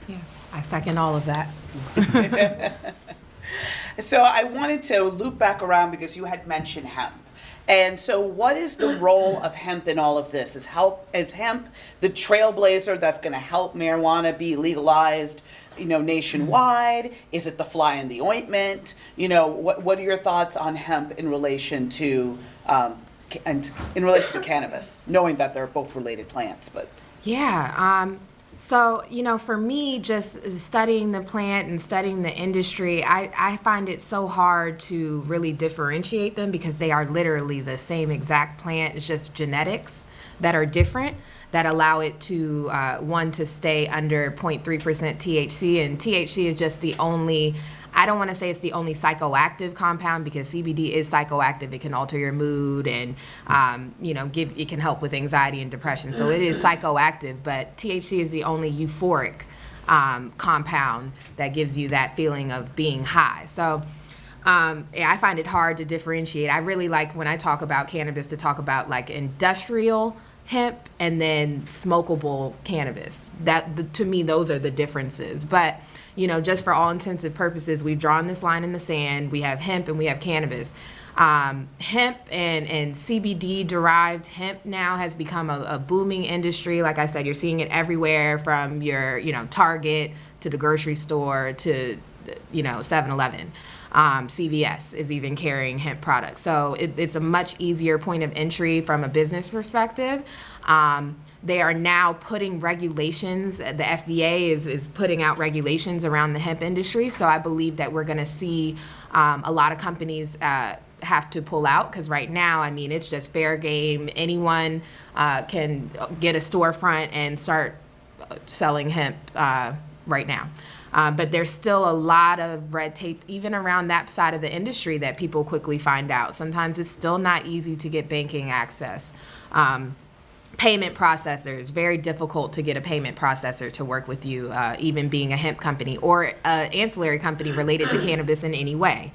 Yeah, I second all of that. So I wanted to loop back around because you had mentioned hemp. And so what is the role of hemp in all of this? Is hemp the trailblazer that's going to help marijuana be legalized, nationwide? Is it the fly in the ointment? What are your thoughts on hemp in relation to cannabis, knowing that they're both related plants, but Yeah. So, for me, just studying the plant and studying the industry, I find it so hard to really differentiate them because they are literally the same exact plant. It's just genetics that are different that allow it to, one, to stay under 0.3% THC. And THC is just the only, I don't want to say it's the only psychoactive compound because CBD is psychoactive. It can alter your mood and, it can help with anxiety and depression. So it is psychoactive, but THC is the only euphoric compound that gives you that feeling of being high. So I find it hard to differentiate. I really like when I talk about cannabis to talk about like industrial hemp and then smokable cannabis. To me, those are the differences. But just for all intensive purposes, we've drawn this line in the sand. We have hemp and we have cannabis. Hemp and CBD-derived hemp now has become a booming industry. Like I said, you're seeing it everywhere from your, Target to the grocery store to, 7-Eleven. CVS is even carrying hemp products. So it's a much easier point of entry from a business perspective. They are now putting regulations. The FDA is putting out regulations around the hemp industry. So I believe that we're going to see a lot of companies have to pull out because right now, it's just fair game. Anyone can get a storefront and start selling hemp right now. But there's still a lot of red tape, even around that side of the industry, that people quickly find out. Sometimes it's still not easy to get banking access. Payment processors, very difficult to get a payment processor to work with you, even being a hemp company or an ancillary company related to cannabis in any way.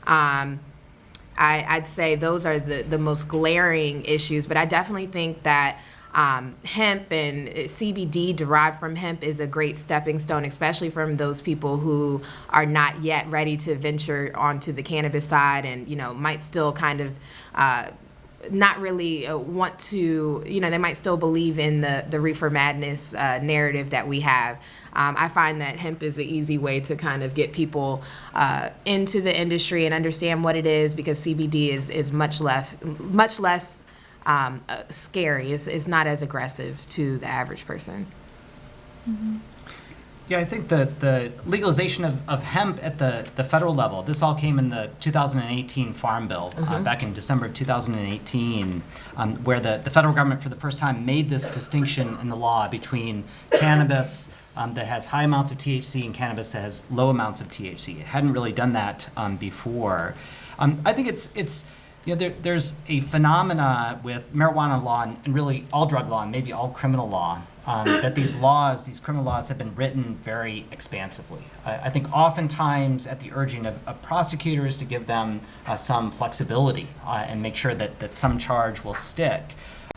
I'd say those are the most glaring issues, but I definitely think that hemp and CBD derived from hemp is a great stepping stone, especially from those people who are not yet ready to venture onto the cannabis side and, might still kind of not really want to, they might still believe in the reefer madness narrative that we have. I find that hemp is an easy way to kind of get people into the industry and understand what it is because CBD is much less scary. It's not as aggressive to the average person. Mm-hmm. Yeah, I think the legalization of hemp at the federal level, this all came in the 2018 Farm Bill, back in December of 2018, where the federal government for the first time made this distinction in the law between cannabis that has high amounts of THC and cannabis that has low amounts of THC. It hadn't really done that before. I think it's there's a phenomena with marijuana law and really all drug law and maybe all criminal law that these criminal laws have been written very expansively. I think oftentimes at the urging of prosecutors to give them some flexibility and make sure that some charge will stick.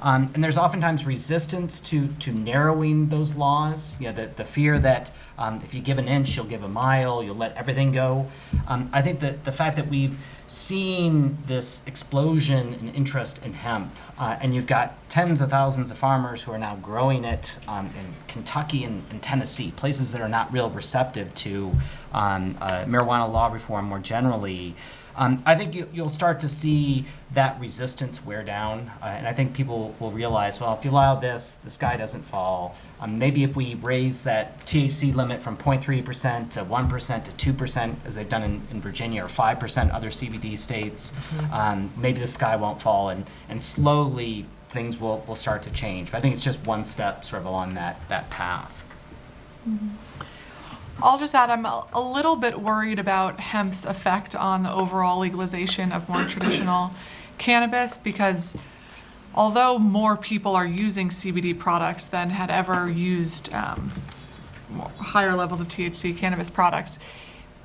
And there's oftentimes resistance to narrowing those laws. The fear that if you give an inch, you'll give a mile, you'll let everything go. I think that the fact that we've seen this explosion in interest in hemp, and you've got tens of thousands of farmers who are now growing it in Kentucky and Tennessee, places that are not real receptive to marijuana law reform more generally. I think you'll start to see that resistance wear down, and I think people will realize, well, if you allow this, the sky doesn't fall. Maybe if we raise that THC limit from 0.3% to 1% to 2%, as they've done in Virginia, or 5% other CBD states, maybe the sky won't fall, and slowly things will start to change. But I think it's just one step sort of along that path. Mm-hmm. I'll just add, I'm a little bit worried about hemp's effect on the overall legalization of more traditional cannabis, because although more people are using CBD products than had ever used higher levels of THC cannabis products,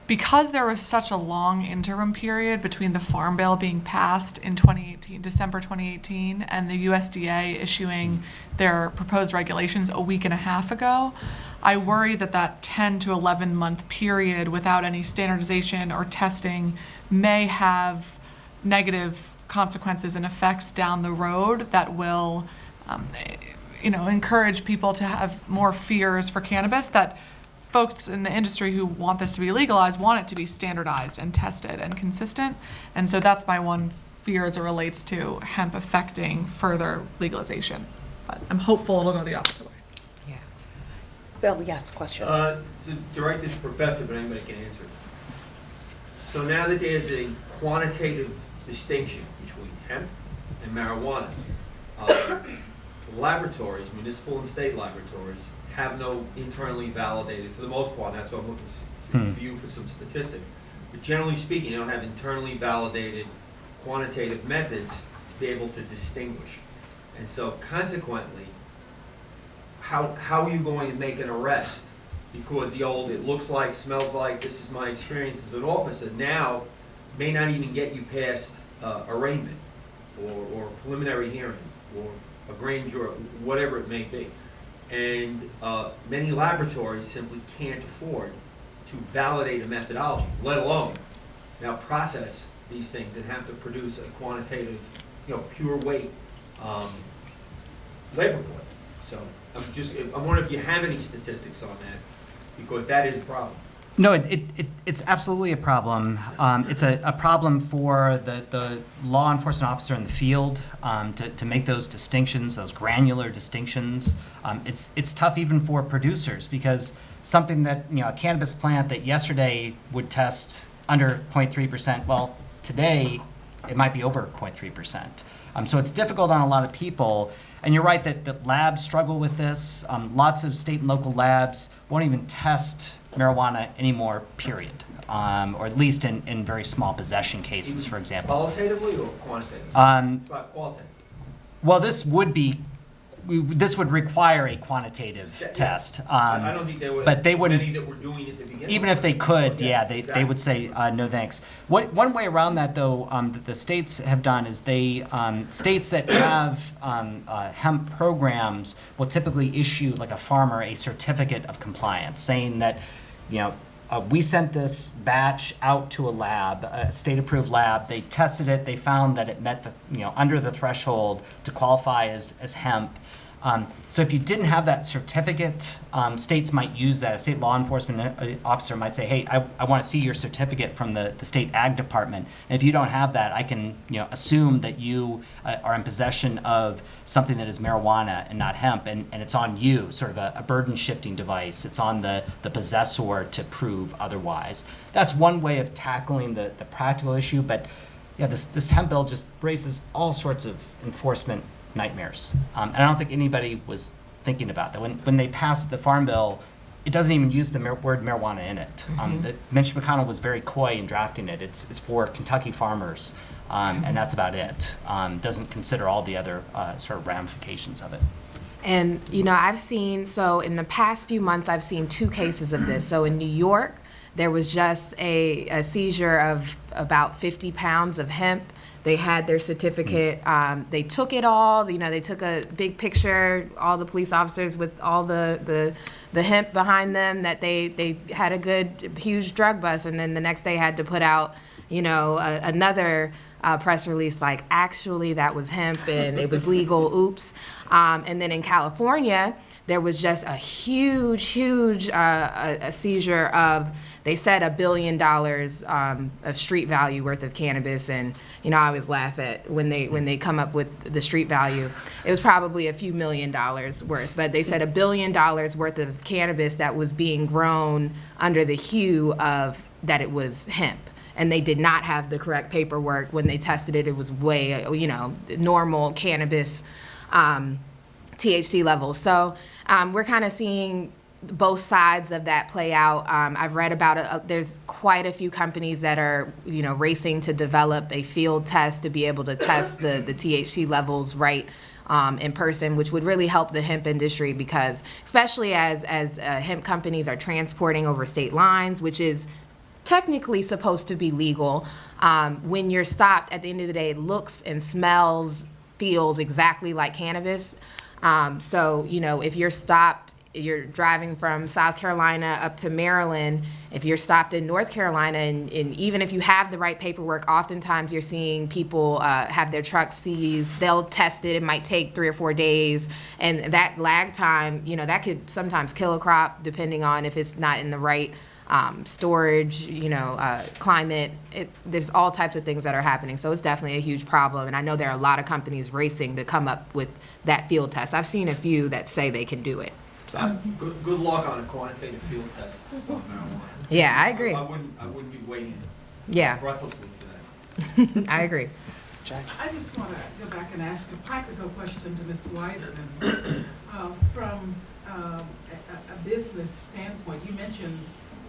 because there was such a long interim period between the Farm Bill being passed in 2018, December 2018, and the USDA issuing their proposed regulations a week and a half ago, I worry that that 10 to 11 month period without any standardization or testing may have negative consequences and effects down the road that will, encourage people to have more fears for cannabis, that folks in the industry who want this to be legalized want it to be standardized and tested and consistent. And so that's my one fear as it relates to hemp affecting further legalization. But I'm hopeful it'll go the opposite way. Yeah. Phil, yes, question. To direct it to Professor, but anybody can answer it. So now that there's a quantitative distinction between hemp and marijuana, laboratories, municipal and state laboratories, have no internally validated, for the most part, that's what I'm looking for you for some statistics. But generally speaking, they don't have internally validated quantitative methods to be able to distinguish. And so consequently, how are you going to make an arrest? Because the old, it looks like, smells like, this is my experience as an officer, now may not even get you past arraignment or preliminary hearing or a grand jury, whatever it may be. And many laboratories simply can't afford to validate a methodology, let alone now process these things and have to produce a quantitative, pure weight lab report. So I'm wondering if you have any statistics on that, because that is a problem. No, it's absolutely a problem. It's a problem for the law enforcement officer in the field to make those distinctions, those granular distinctions. It's tough even for producers, because something that, a cannabis plant that yesterday would test under 0.3%, well, today it might be over 0.3%. So it's difficult on a lot of people. And you're right that labs struggle with this. Lots of state and local labs won't even test marijuana anymore, period. Or at least in very small possession cases, for example. Qualitatively or quantitatively? Qualitative. Well, this would require a quantitative test. I don't think they would. But they wouldn't. Many that were doing it to begin with. Even if they could, they exactly. would say no thanks. One way around that, though, that the states have done is states that have hemp programs will typically issue, like a farmer, a certificate of compliance, saying that, we sent this batch out to a lab, a state-approved lab. They tested it. They found that it met the, under the threshold to qualify as hemp. So if you didn't have that certificate, states might use that. A state law enforcement officer might say, hey, I want to see your certificate from the state ag department. And if you don't have that, I can assume that you are in possession of something that is marijuana and not hemp, and it's on you, sort of a burden shifting device. It's on the possessor to prove otherwise. That's one way of tackling the practical issue, but yeah, this hemp bill just raises all sorts of enforcement nightmares. And I don't think anybody was thinking about that. When they passed the Farm Bill, it doesn't even use the word marijuana in it. Mitch McConnell was very coy in drafting it. It's for Kentucky farmers, and that's about it. Doesn't consider all the other sort of ramifications of it. And, I've seen, so in the past few months, I've seen 2 cases of this. So in New York, there was just a seizure of about 50 pounds of hemp. They had their certificate. They took it all. They took a big picture, all the police officers with all the hemp behind them, that they had a good, huge drug bust. And then the next day had to put out, another press release like, actually, that was hemp and it was legal, oops. And then in California, there was just a huge a seizure of, they said $1 billion of street value worth of cannabis, and I always laugh at when they come up with the street value. It was probably a few $1 million worth, but they said $1 billion worth of cannabis that was being grown under the hue of that it was hemp, and they did not have the correct paperwork. When they tested it, it was way normal cannabis THC levels. So we're kind of seeing both sides of that play out. I've read about it. There's quite a few companies that are, racing to develop a field test to be able to test the THC levels right in person, which would really help the hemp industry, because especially as hemp companies are transporting over state lines, which is technically supposed to be legal, when you're stopped, at the end of the day, it looks and smells, feels exactly like cannabis. So, if you're stopped, you're driving from South Carolina up to Maryland, if you're stopped in North Carolina, and even if you have the right paperwork, oftentimes you're seeing people have their trucks seized. They'll test it. It might take 3 or 4 days. And that lag time, that could sometimes kill a crop, depending on if it's not in the right storage, climate. There's all types of things that are happening. So it's definitely a huge problem. And I know there are a lot of companies racing to come up with that field test. I've seen a few that say they can do it. So Good luck on a quantitative field test on marijuana. yeah, I agree. I wouldn't be waiting Yeah, breathlessly for that. I agree. I just want to go back and ask a practical question to Ms. Wiseman. From a business standpoint, you mentioned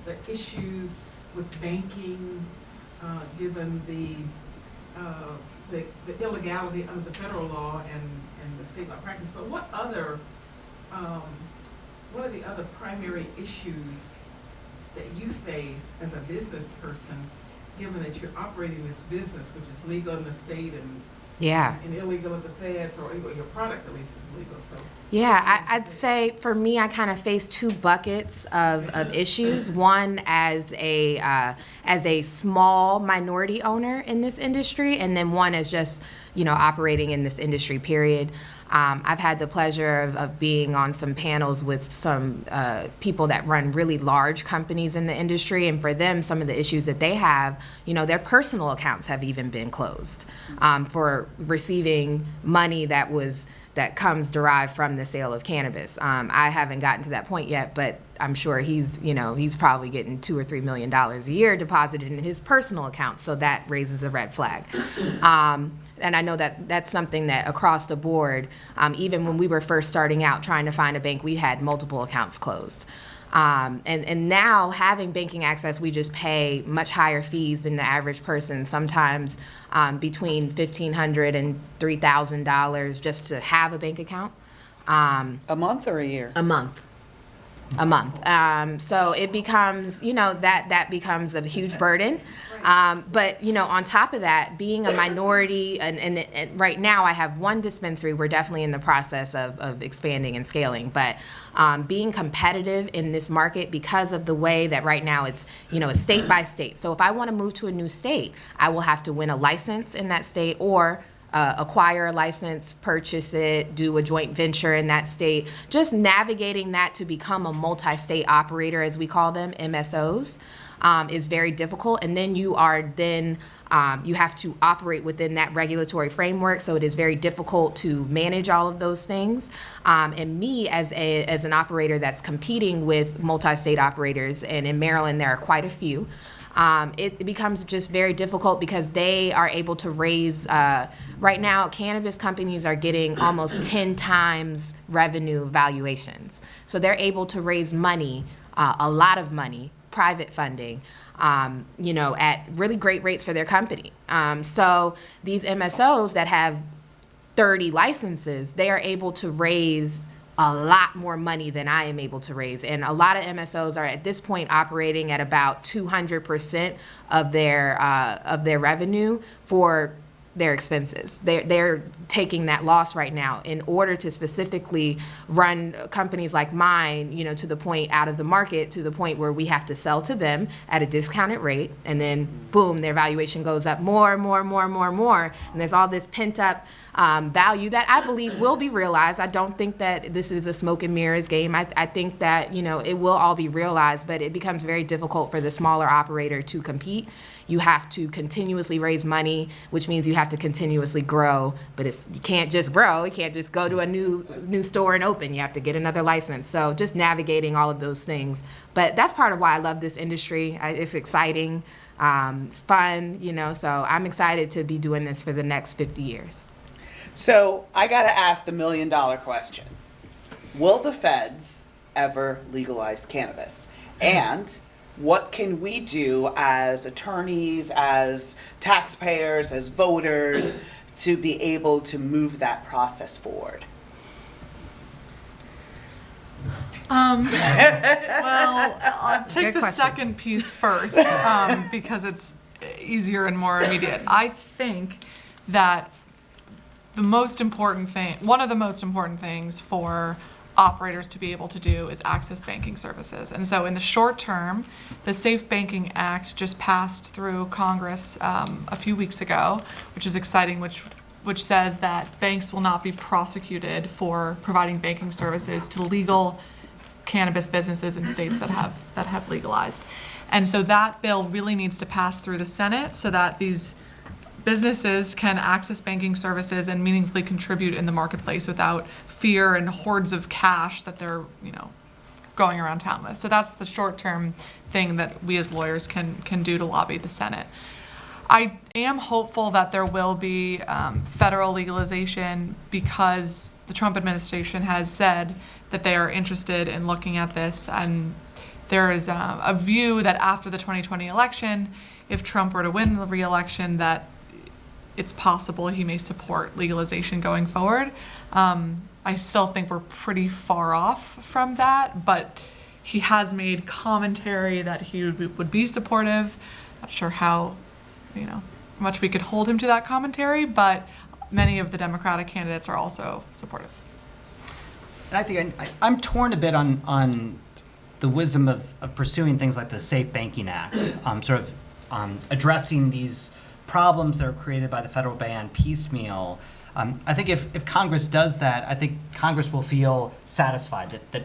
the issues with banking, given the illegality under the federal law and the state law practice. But what are the other primary issues that you face as a business person, given that you're operating this business, which is legal in the state and illegal at the feds, or your product at least is legal? So yeah, I'd say for me, I kind of face 2 buckets of issues. One as a small minority owner in this industry, and then one as just operating in this industry, period. I've had the pleasure of being on some panels with some people that run really large companies in the industry, and for them, some of the issues that they have, their personal accounts have even been closed for receiving money that comes derived from the sale of cannabis. I haven't gotten to that point yet, but I'm sure he's probably getting $2 or $3 million a year deposited in his personal account, so that raises a red flag. And I know that that's something that across the board, even when we were first starting out trying to find a bank, we had multiple accounts closed. And now having banking access, we just pay much higher fees than the average person, sometimes between $1,500 and $3,000 just to have a bank account. A month or a year? A month. So it becomes, that becomes a huge burden. But, on top of that, being a minority, and right now I have 1 dispensary. We're definitely in the process of expanding and scaling. But being competitive in this market, because of the way that right now it's, state by state. So if I want to move to a new state, I will have to win a license in that state, or acquire a license, purchase it, do a joint venture in that state. Just navigating that to become a multi-state operator, as we call them, MSOs, is very difficult. And then you have to operate within that regulatory framework, so it is very difficult to manage all of those things. And me, as an operator that's competing with multi-state operators, and in Maryland there are quite a few, it becomes just very difficult because they are able to raise, right now, cannabis companies are getting almost 10 times revenue valuations. So they're able to raise money, a lot of money, private funding, at really great rates for their company. So these MSOs that have 30 licenses, they are able to raise a lot more money than I am able to raise. And a lot of MSOs are at this point operating at about 200% of their revenue for their expenses. They're taking that loss right now in order to specifically run companies like mine, to the point out of the market, to the point where we have to sell to them at a discounted rate, and then boom, their valuation goes up more, and there's all this pent up value that I believe will be realized. I don't think that this is a smoke and mirrors game. I think that it will all be realized, but it becomes very difficult for the smaller operator to compete. You have to continuously raise money, which means you have to continuously grow. But you can't just grow. You can't just go to a new store and open. You have to get another license. So just navigating all of those things. But that's part of why I love this industry. It's exciting. It's fun, so I'm excited to be doing this for the next 50 years. So I got to ask the $1 million question. Will the feds ever legalized cannabis. And what can we do as attorneys, as taxpayers, as voters, to be able to move that process forward? Well, I'll take Good the question. second piece first, because it's easier and more immediate. I think that one of the most important things for operators to be able to do is access banking services. And so in the short term, the Safe Banking Act just passed through Congress a few weeks ago, which is exciting, which says that banks will not be prosecuted for providing banking services to legal cannabis businesses in states that have legalized. And so that bill really needs to pass through the Senate so that these businesses can access banking services and meaningfully contribute in the marketplace without fear and hordes of cash that they're, going around town with. So that's the short-term thing that we as lawyers can do to lobby the Senate. I am hopeful that there will be federal legalization because the Trump administration has said that they are interested in looking at this, and there is a view that after the 2020 election, if Trump were to win the re-election, that it's possible he may support legalization going forward. I still think we're pretty far off from that, but he has made commentary that he would be supportive. Not sure how much we could hold him to that commentary, but many of the Democratic candidates are also supportive. And I think I'm torn a bit on the wisdom of pursuing things like the Safe Banking Act, addressing these problems that are created by the federal ban piecemeal. I think if Congress does that, I think Congress will feel satisfied that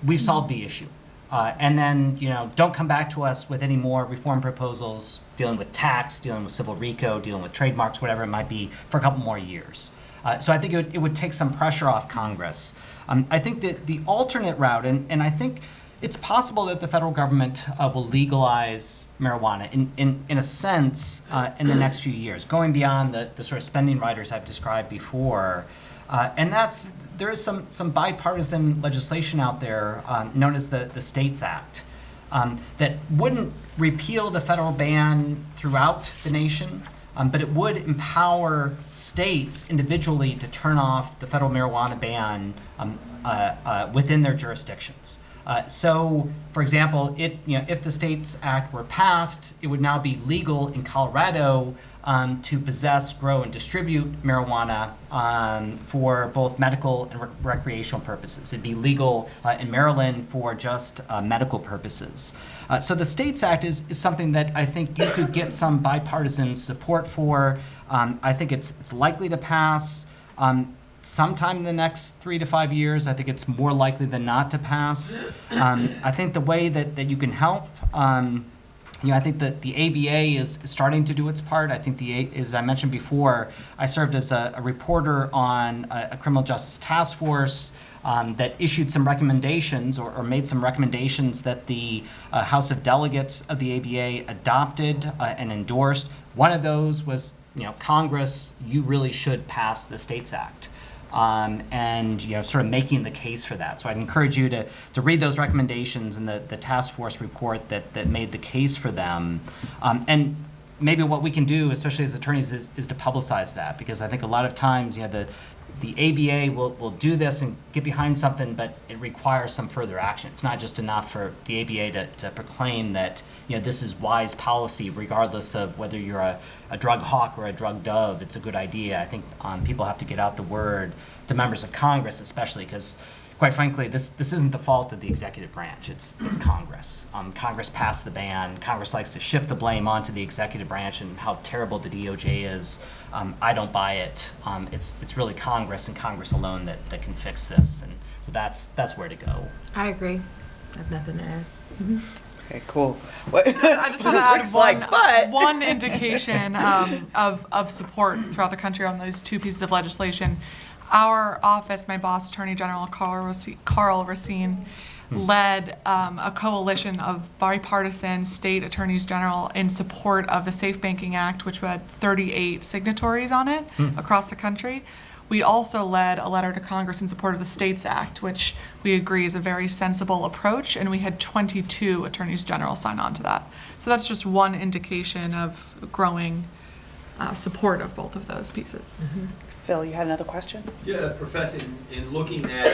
we've solved the issue. And then, don't come back to us with any more reform proposals dealing with tax, dealing with civil RICO, dealing with trademarks, whatever it might be, for a couple more years. So I think it would take some pressure off Congress. I think that the alternate route, and I think it's possible that the federal government will legalize marijuana in a sense in the next few years, going beyond the sort of spending riders I've described before. And there is some bipartisan legislation out there known as the States Act that wouldn't repeal the federal ban throughout the nation, but it would empower states individually to turn off the federal marijuana ban within their jurisdictions. So, for example, if the States Act were passed, it would now be legal in Colorado to possess, grow, and distribute marijuana for both medical and recreational purposes. It'd be legal in Maryland for just medical purposes. So the States Act is something that I think you could get some bipartisan support for. I think it's likely to pass sometime in the next 3 to 5 years. I think it's more likely than not to pass. I think the way that you can help, I think that the ABA is starting to do its part. I think as I mentioned before, I served as a reporter on a criminal justice task force that issued some recommendations or made some recommendations that the House of Delegates of the ABA adopted and endorsed. One of those was, Congress, you really should pass the States Act. And sort of making the case for that. So I'd encourage you to read those recommendations in the task force report that made the case for them. And maybe what we can do, especially as attorneys, is to publicize that, because I think a lot of times the ABA will do this and get behind something, but it requires some further action. It's not just enough for the ABA to proclaim that this is wise policy, regardless of whether you're a drug hawk or a drug dove. It's a good idea. I think people have to get out the word to members of Congress, especially because, quite frankly, this isn't the fault of the executive branch. It's Congress. Congress passed the ban. Congress likes to shift the blame onto the executive branch and how terrible the DOJ is. I don't buy it. It's really Congress and Congress alone that can fix this, and so that's where to go. I agree. I have nothing to add. Okay, cool. I just want to add Rick's one indication of support throughout the country on those two pieces of legislation. Our office, my boss, Attorney General Carl Racine, led a coalition of bipartisan state attorneys general in support of the Safe Banking Act, which had 38 signatories on it across the country. We also led a letter to Congress in support of the States Act, which we agree is a very sensible approach, and we had 22 attorneys general sign on to that. So that's just one indication of growing support of both of those pieces. Phil, you had another question? Yeah, Professor, in looking at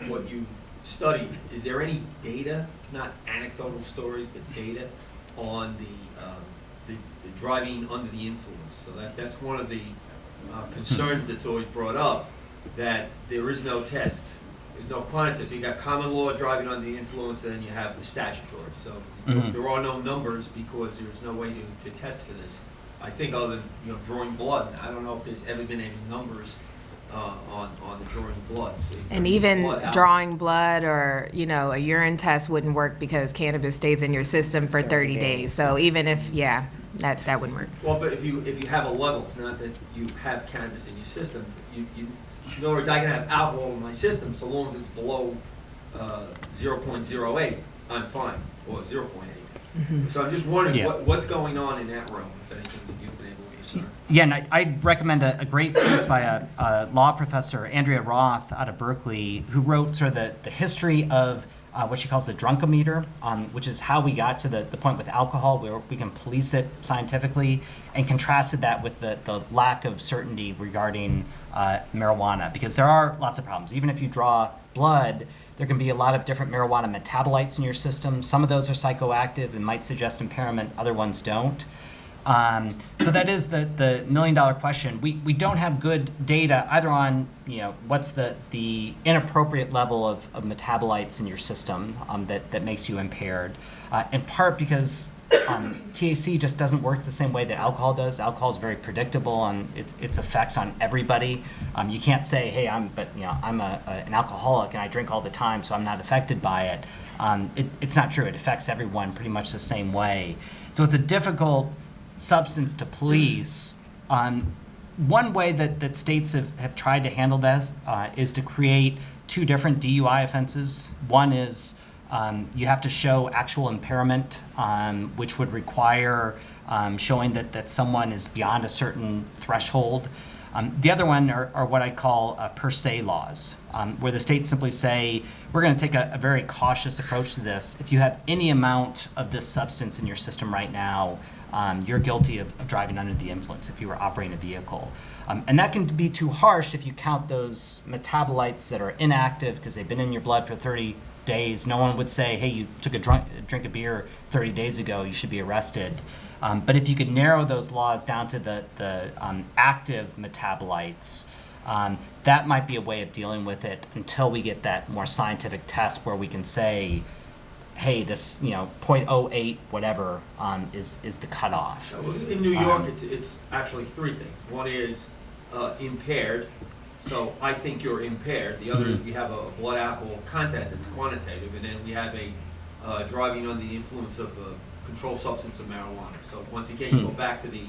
what you studied, is there any data, not anecdotal stories, but data on the driving under the influence? So that's one of the concerns that's always brought up, that there is no test, there's no quantitative. So you got common law driving under the influence, and then you have the statutory. So there are no numbers because there's no way to test for this. I think other than drawing blood, I don't know if there's ever been any numbers on the drawing blood. So And even drawing blood or, a urine test wouldn't work because cannabis stays in your system for 30 days. So even if, that wouldn't work. Well, but if you have a level, it's not that you have cannabis in your system. In other words, I can have alcohol in my system so long as it's below 0.08, I'm fine, or 0.8. So I'm just wondering what's going on in that realm, if anything that you've been able to discern. Yeah, and I'd recommend a great piece by a law professor, Andrea Roth, out of Berkeley, who wrote sort of the history of what she calls the drunkometer, which is how we got to the point with alcohol where we can police it scientifically, and contrasted that with the lack of certainty regarding marijuana, because there are lots of problems. Even if you draw blood, there can be a lot of different marijuana metabolites in your system. Some of those are psychoactive and might suggest impairment, other ones don't. So that is the million-dollar question. We don't have good data either on what's the inappropriate level of metabolites in your system that makes you impaired. In part because THC just doesn't work the same way that alcohol does. Alcohol is very predictable on its effects on everybody. You can't say, hey, I'm an alcoholic and I drink all the time, so I'm not affected by it. It's not true. It affects everyone pretty much the same way. So it's a difficult substance to police. One way that states have tried to handle this is to create two different DUI offenses. One is you have to show actual impairment, which would require showing that someone is beyond a certain threshold. The other one are what I call per se laws, where the states simply say, we're going to take a very cautious approach to this. If you have any amount of this substance in your system right now, you're guilty of driving under the influence if you were operating a vehicle. And that can be too harsh if you count those metabolites that are inactive because they've been in your blood for 30 days. No one would say, hey, you took a drink of beer 30 days ago, you should be arrested. But if you could narrow those laws down to the active metabolites, that might be a way of dealing with it until we get that more scientific test where we can say, hey, this 0.08 whatever is the cutoff. In New York, it's actually three things. One is impaired. So I think you're impaired. The other is we have a blood alcohol content that's quantitative, and then we have a driving under the influence of a controlled substance of marijuana. So once again, you go back to the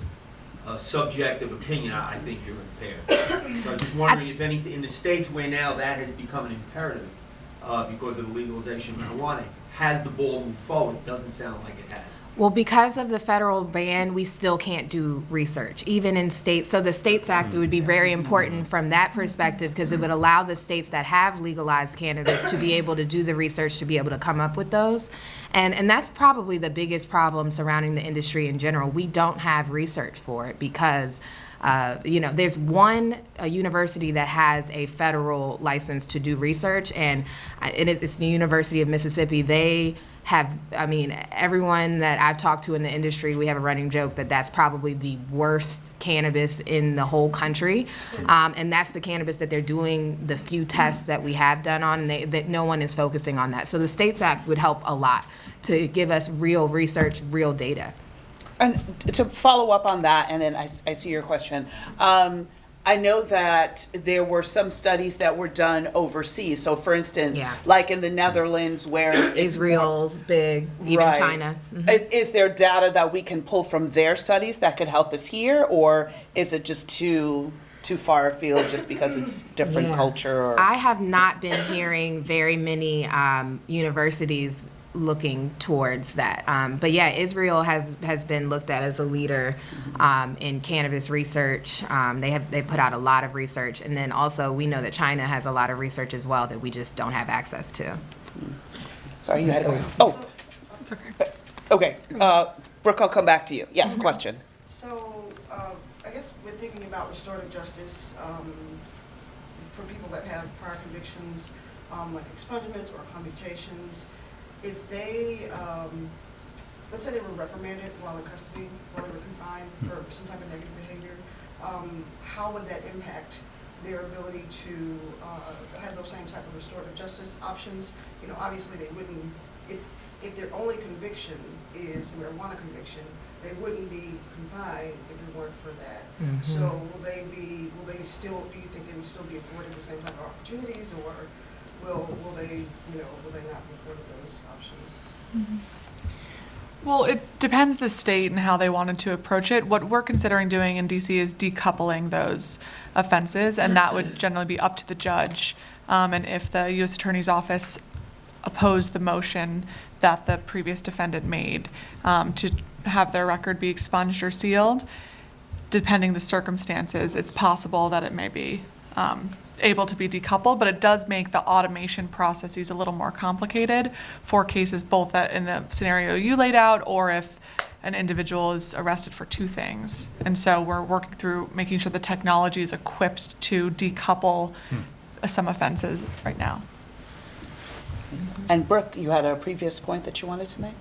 subjective opinion. I think you're impaired. So I'm just wondering if anything in the states where now that has become an imperative because of the legalization of marijuana, has the ball moved forward? Doesn't sound like it has. Well, because of the federal ban, we still can't do research, even in states. So the States Act would be very important from that perspective because it would allow the states that have legalized cannabis to be able to do the research to be able to come up with those. And that's probably the biggest problem surrounding the industry in general. We don't have research for it because there's one university that has a federal license to do research, and it's the University of Mississippi. They have, everyone that I've talked to in the industry, we have a running joke that that's probably the worst cannabis in the whole country. And that's the cannabis that they're doing the few tests that we have done on, and that no one is focusing on that. So the States Act would help a lot to give us real research, real data. And to follow up on that, and then I see your question. I know that there were some studies that were done overseas. So, for instance, like in the Netherlands, where it's Israel's big, even China. Is there data that we can pull from their studies that could help us here, or is it just too far afield just because it's different culture? Or? I have not been hearing very many universities looking towards that. But yeah, Israel has been looked at as a leader in cannabis research. They put out a lot of research, and then also we know that China has a lot of research as well that we just don't have access to. Sorry, you had a question. Oh, It's okay. okay. Brooke, I'll come back to you. Yes, question. So, I guess we're thinking about restorative justice for people that have prior convictions, like expungements or commutations. If they, let's say they were reprimanded while in custody, while they were confined for some type of negative behavior, how would that impact their ability to have those same type of restorative justice options? You know, obviously they wouldn't, if their only conviction is a marijuana conviction, they wouldn't be confined if it weren't for that. So will they still, do you think they would still be afforded the same type of opportunities, or will they not be afforded those options? Well, it depends the state and how they wanted to approach it. What we're considering doing in DC is decoupling those offenses, and that would generally be up to the judge. And if the U.S. Attorney's Office opposed the motion that the previous defendant made to have their record be expunged or sealed, depending the circumstances, it's possible that it may be able to be decoupled, but it does make the automation processes a little more complicated for cases both that in the scenario you laid out, or if an individual is arrested for two things. And so we're working through making sure the technology is equipped to decouple some offenses right now. And Brooke, you had a previous point that you wanted to make?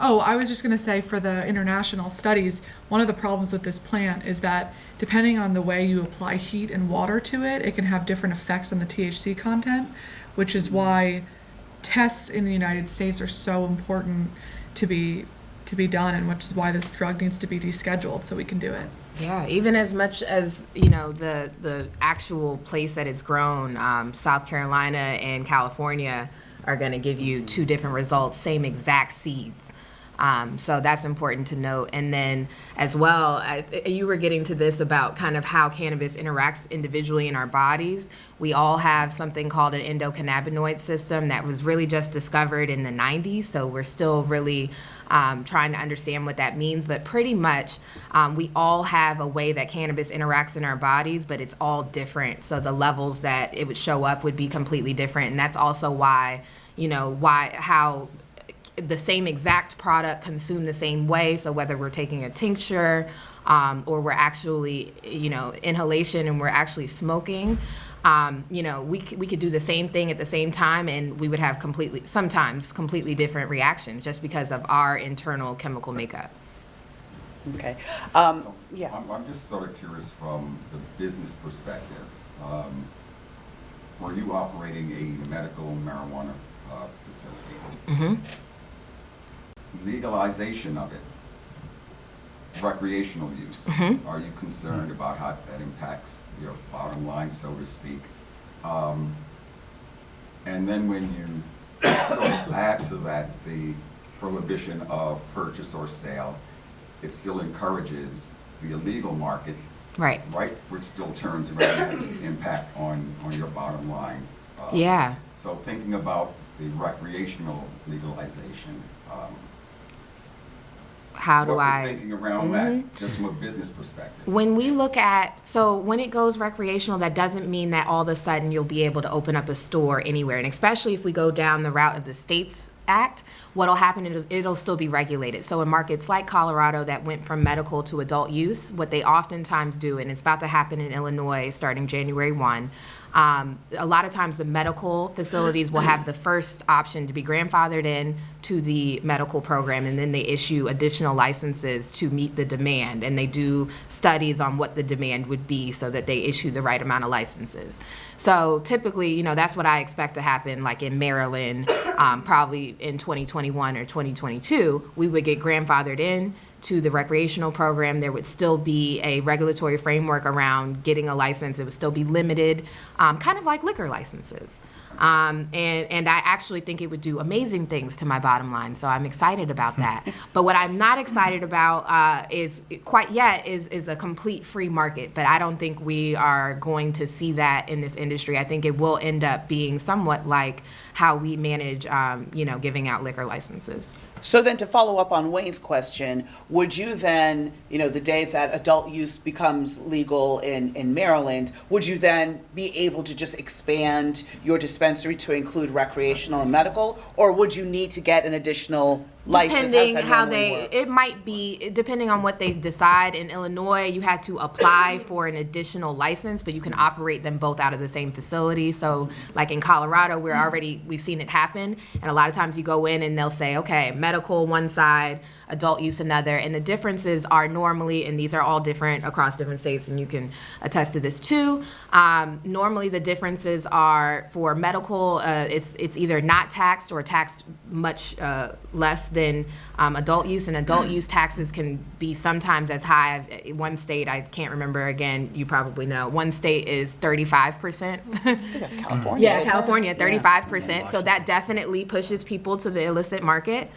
Oh, I was just going to say, for the international studies, one of the problems with this plant is that depending on the way you apply heat and water to it, it can have different effects on the THC content, which is why tests in the United States are so important to be done, and which is why this drug needs to be descheduled so we can do it. Yeah, even as much as, you know, the actual place that it's grown, South Carolina and California are going to give you two different results, same exact seeds. So that's important to note. And then as well, you were getting to this about kind of how cannabis interacts individually in our bodies. We all have something called an endocannabinoid system that was really just discovered in the 90s. So we're still really trying to understand what that means. But pretty much we all have a way that cannabis interacts in our bodies, but it's all different. So the levels that it would show up would be completely different. And that's also why, how the same exact product consumed the same way. So whether we're taking a tincture or we're actually, inhalation and we're actually smoking, we could do the same thing at the same time, and we would have sometimes completely different reactions just because of our internal chemical makeup. Okay. Yeah. I'm just sort of curious from the business perspective. Were you operating a medical marijuana facility? Mm-hmm. Legalization of it, recreational use, are you concerned about how that impacts your bottom line, so to speak? And then when you sort of add to that the prohibition of purchase or sale, it still encourages the illegal market, Right. which still turns around and has an impact on your bottom line. Yeah. So thinking about the recreational legalization, How do what's the I? thinking around that, just from a business perspective? When we look at, so when it goes recreational, that doesn't mean that all of a sudden you'll be able to open up a store anywhere. And especially if we go down the route of the States Act, what'll happen is it'll still be regulated. So in markets like Colorado that went from medical to adult use, what they oftentimes do, and it's about to happen in Illinois starting January 1, a lot of times the medical facilities will have the first option to be grandfathered in to the medical program, and then they issue additional licenses to meet the demand, and they do studies on what the demand would be so that they issue the right amount of licenses. So typically, that's what I expect to happen, like in Maryland, probably in 2021 or 2022, we would get grandfathered in to the recreational program. There would still be a regulatory framework around getting a license. It would still be limited, kind of like liquor licenses. And I actually think it would do amazing things to my bottom line, so I'm excited about that. But what I'm not excited about is a complete free market, but I don't think we are going to see that in this industry. I think it will end up being somewhat like how we manage, giving out liquor licenses. So then to follow up on Wayne's question, would you then, the day that adult use becomes legal in Maryland, would you then be able to just expand your dispensary to include recreational and medical? Or would you need to get an additional license? Depending it might be, depending on what they decide. In Illinois, you had to apply for an additional license, but you can operate them both out of the same facility. So like in Colorado, we've seen it happen. And a lot of times you go in and they'll say, okay, medical one side, adult use another. And the differences are normally, and these are all different across different states, and you can attest to this too. Normally the differences are for medical, it's either not taxed or taxed much less than adult use, and adult use taxes can be sometimes as high. One state, I can't remember again, you probably know, one state is 35%. I think that's California. Yeah, California, 35%. So that definitely pushes people to the illicit market.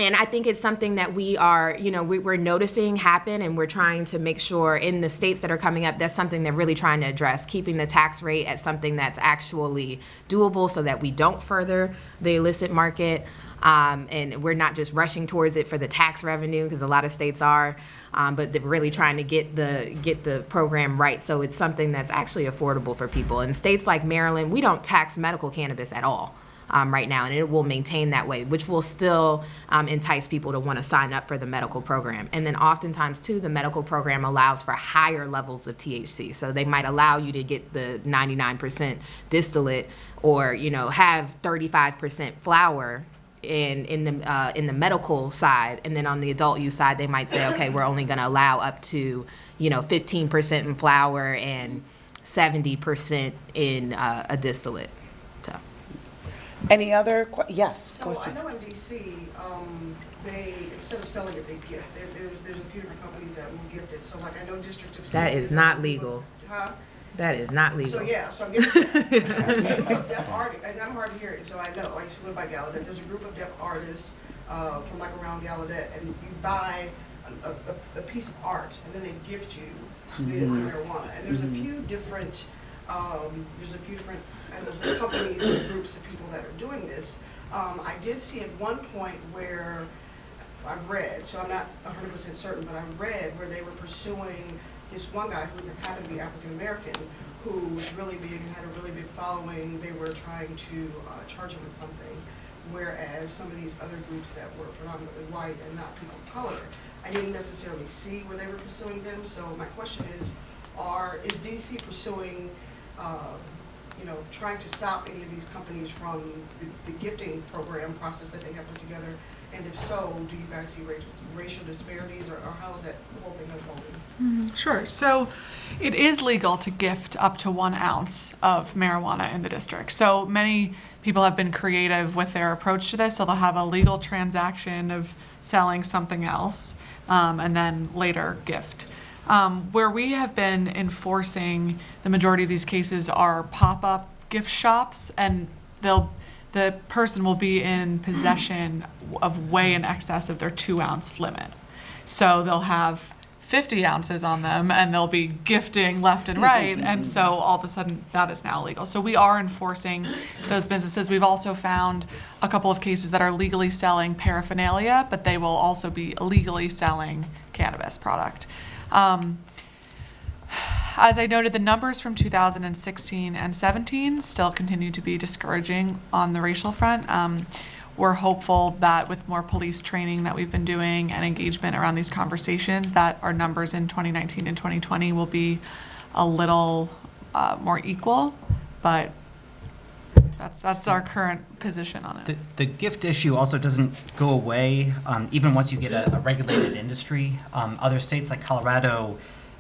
And I think it's something that we are, we're noticing happen, and we're trying to make sure in the states that are coming up, that's something they're really trying to address, keeping the tax rate at something that's actually doable so that we don't further the illicit market. And we're not just rushing towards it for the tax revenue, because a lot of states are, but they're really trying to get the program right so it's something that's actually affordable for people. In states like Maryland, we don't tax medical cannabis at all. Right now, and it will maintain that way, which will still entice people to want to sign up for the medical program. And then oftentimes, too, the medical program allows for higher levels of THC. So they might allow you to get the 99% distillate, or have 35% flower in the medical side, and then on the adult use side, they might say, okay, we're only going to allow up to 15% in flower and 70% in a distillate. So. Any other yes, So question. I know in DC, they, instead of selling it, they gift. There's a few different companies that will gift it. So like I know District of That is not legal. Huh? That is not legal. So yeah, so I'm getting deaf artists, and I'm hard of hearing, so I know. I used to live by Gallaudet. There's a group of deaf artists from like around Gallaudet, and you buy a piece of art, and then they gift you the marijuana. And there's a few different companies and groups of people that are doing this. I did see at one point where I read, so I'm not 100% certain, but I read where they were pursuing this one guy who happened to be African American, who was really big and had a really big following. They were trying to charge him with something, whereas some of these other groups that were predominantly white and not people of color, I didn't necessarily see where they were pursuing them. So my question is DC pursuing trying to stop any of these companies from the gifting program process that they have put together? And if so, do you guys see racial disparities, or how is that whole thing unfolding? Sure. So it is legal to gift up to 1 ounce of marijuana in the district. So many people have been creative with their approach to this. So they'll have a legal transaction of selling something else and then later gift. Where we have been enforcing the majority of these cases are pop-up gift shops, and the person will be in possession of way in excess of their 2 ounce limit. So they'll have 50 ounces on them, and they'll be gifting left and right, and so all of a sudden that is now illegal. So we are enforcing those businesses. We've also found a couple of cases that are legally selling paraphernalia, but they will also be illegally selling cannabis product. As I noted, the numbers from 2016 and 17 still continue to be discouraging on the racial front. We're hopeful that with more police training that we've been doing and engagement around these conversations, that our numbers in 2019 and 2020 will be a little more equal, but that's our current position on it. The gift issue also doesn't go away even once you get a regulated industry. Other states like Colorado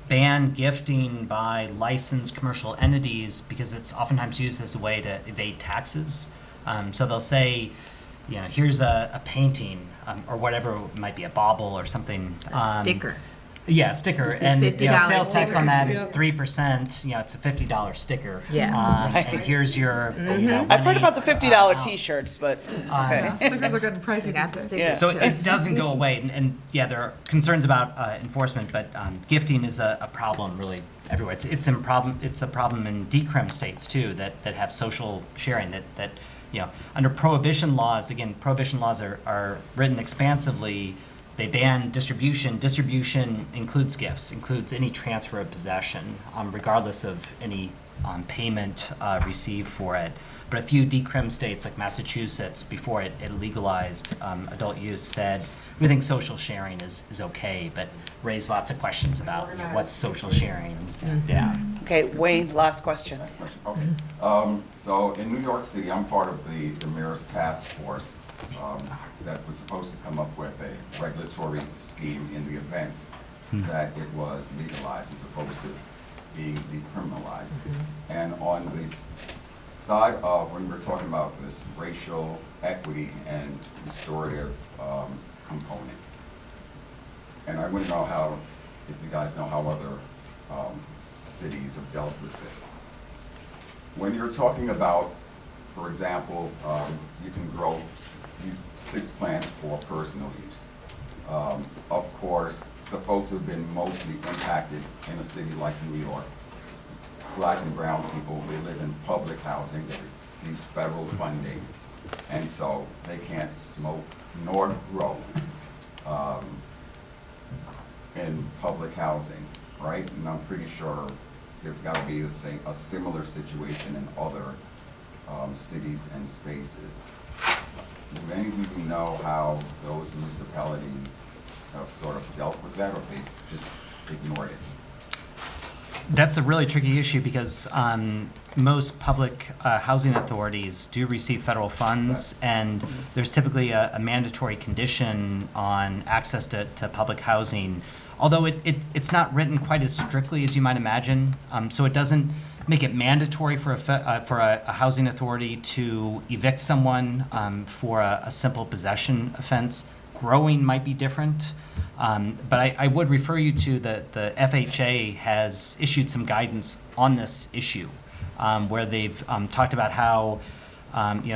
ban gifting by licensed commercial entities because it's oftentimes used as a way to evade taxes. So they'll say, here's a painting or whatever, it might be a bauble or something. A sticker. Yeah, sticker, and $50 sales tax on that is sticker. 3%. It's a $50 sticker. Yeah. And here's your. I've heard about the $50 ounce. T-shirts, but, okay. Stickers are getting pricey They got these the days. Yeah. stickers So too. it doesn't go away, and yeah, there are concerns about enforcement, but gifting is a problem really everywhere. It's a problem in decrim states too that have social sharing that under prohibition laws. Again, prohibition laws are written expansively. They ban distribution. Distribution includes gifts, includes any transfer of possession, regardless of any payment received for it. But a few decrim states like Massachusetts, before it legalized adult use, said we think social sharing is okay, but raised lots of questions about what's social sharing. Yeah. Okay, Wayne, last question. Okay. So in New York City, I'm part of the mayor's task force that was supposed to come up with a regulatory scheme in the event that it was legalized as opposed to being decriminalized. And on the side of when we're talking about this racial equity and restorative component, and I wouldn't know if you guys know how other cities have dealt with this. When you're talking about, for example, you can grow 6 plants for personal use. Of course, the folks who've been mostly impacted in a city like New York, Black and brown people, they live in public housing that receives federal funding, and so they can't smoke nor grow in public housing, right? And I'm pretty sure there's got to be a similar situation in other cities and spaces. Do any of you know how those municipalities have sort of dealt with that, or they just ignored it? That's a really tricky issue because most public housing authorities do receive federal funds, Yes. and there's typically a mandatory condition on access to public housing, although it's not written quite as strictly as you might imagine. So it doesn't make it mandatory for a housing authority to evict someone for a simple possession offense. Growing might be different. But I would refer you to the FHA has issued some guidance on this issue, where they've talked about how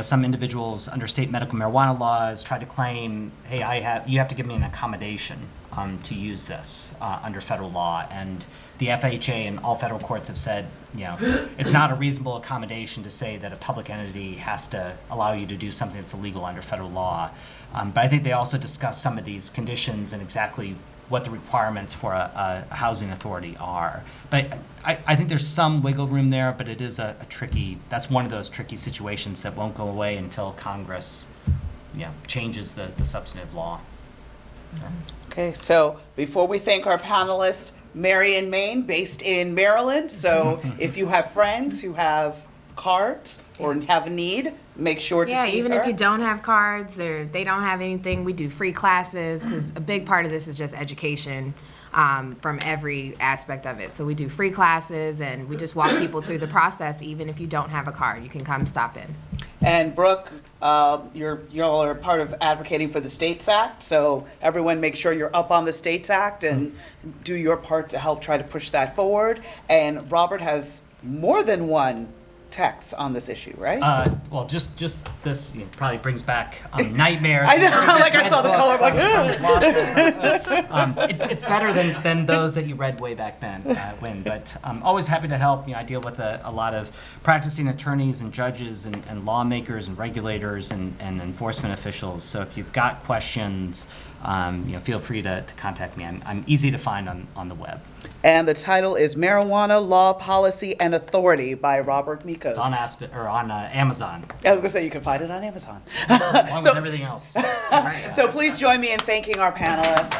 some individuals under state medical marijuana laws try to claim, hey, you have to give me an accommodation to use this under federal law, and the FHA and all federal courts have said, it's not a reasonable accommodation to say that a public entity has to allow you to do something that's illegal under federal law. But I think they also discuss some of these conditions and exactly what the requirements for a housing authority are. But I think there's some wiggle room there, but it is that's one of those tricky situations that won't go away until Congress changes the substantive law. Okay, so before we thank our panelists, Mary in Maine, based in Maryland, so if you have friends who have cards or have a need, make sure to see her. Yeah, even if you don't have cards or they don't have anything, we do free classes, because a big part of this is just education from every aspect of it. So we do free classes, and we just walk people through the process. Even if you don't have a card, you can come stop in. And Brooke, y'all are part of advocating for the States Act, so everyone make sure you're up on the States Act and do your part to help try to push that forward. And Robert has more than one text on this issue, right? Well, just this probably brings back nightmares. I know, like I saw the color, I'm like, It's better than those that you read way back then, Wynn. But I'm always happy to help. I deal with a lot of practicing attorneys and judges and lawmakers and regulators and enforcement officials. So if you've got questions, feel free to contact me. I'm easy to find on the web. And the title is Marijuana Law, Policy, and Authority by Robert Mikos. It's on Amazon, I was gonna say you can find it on Amazon. along with everything else. So please join me in thanking our panelists.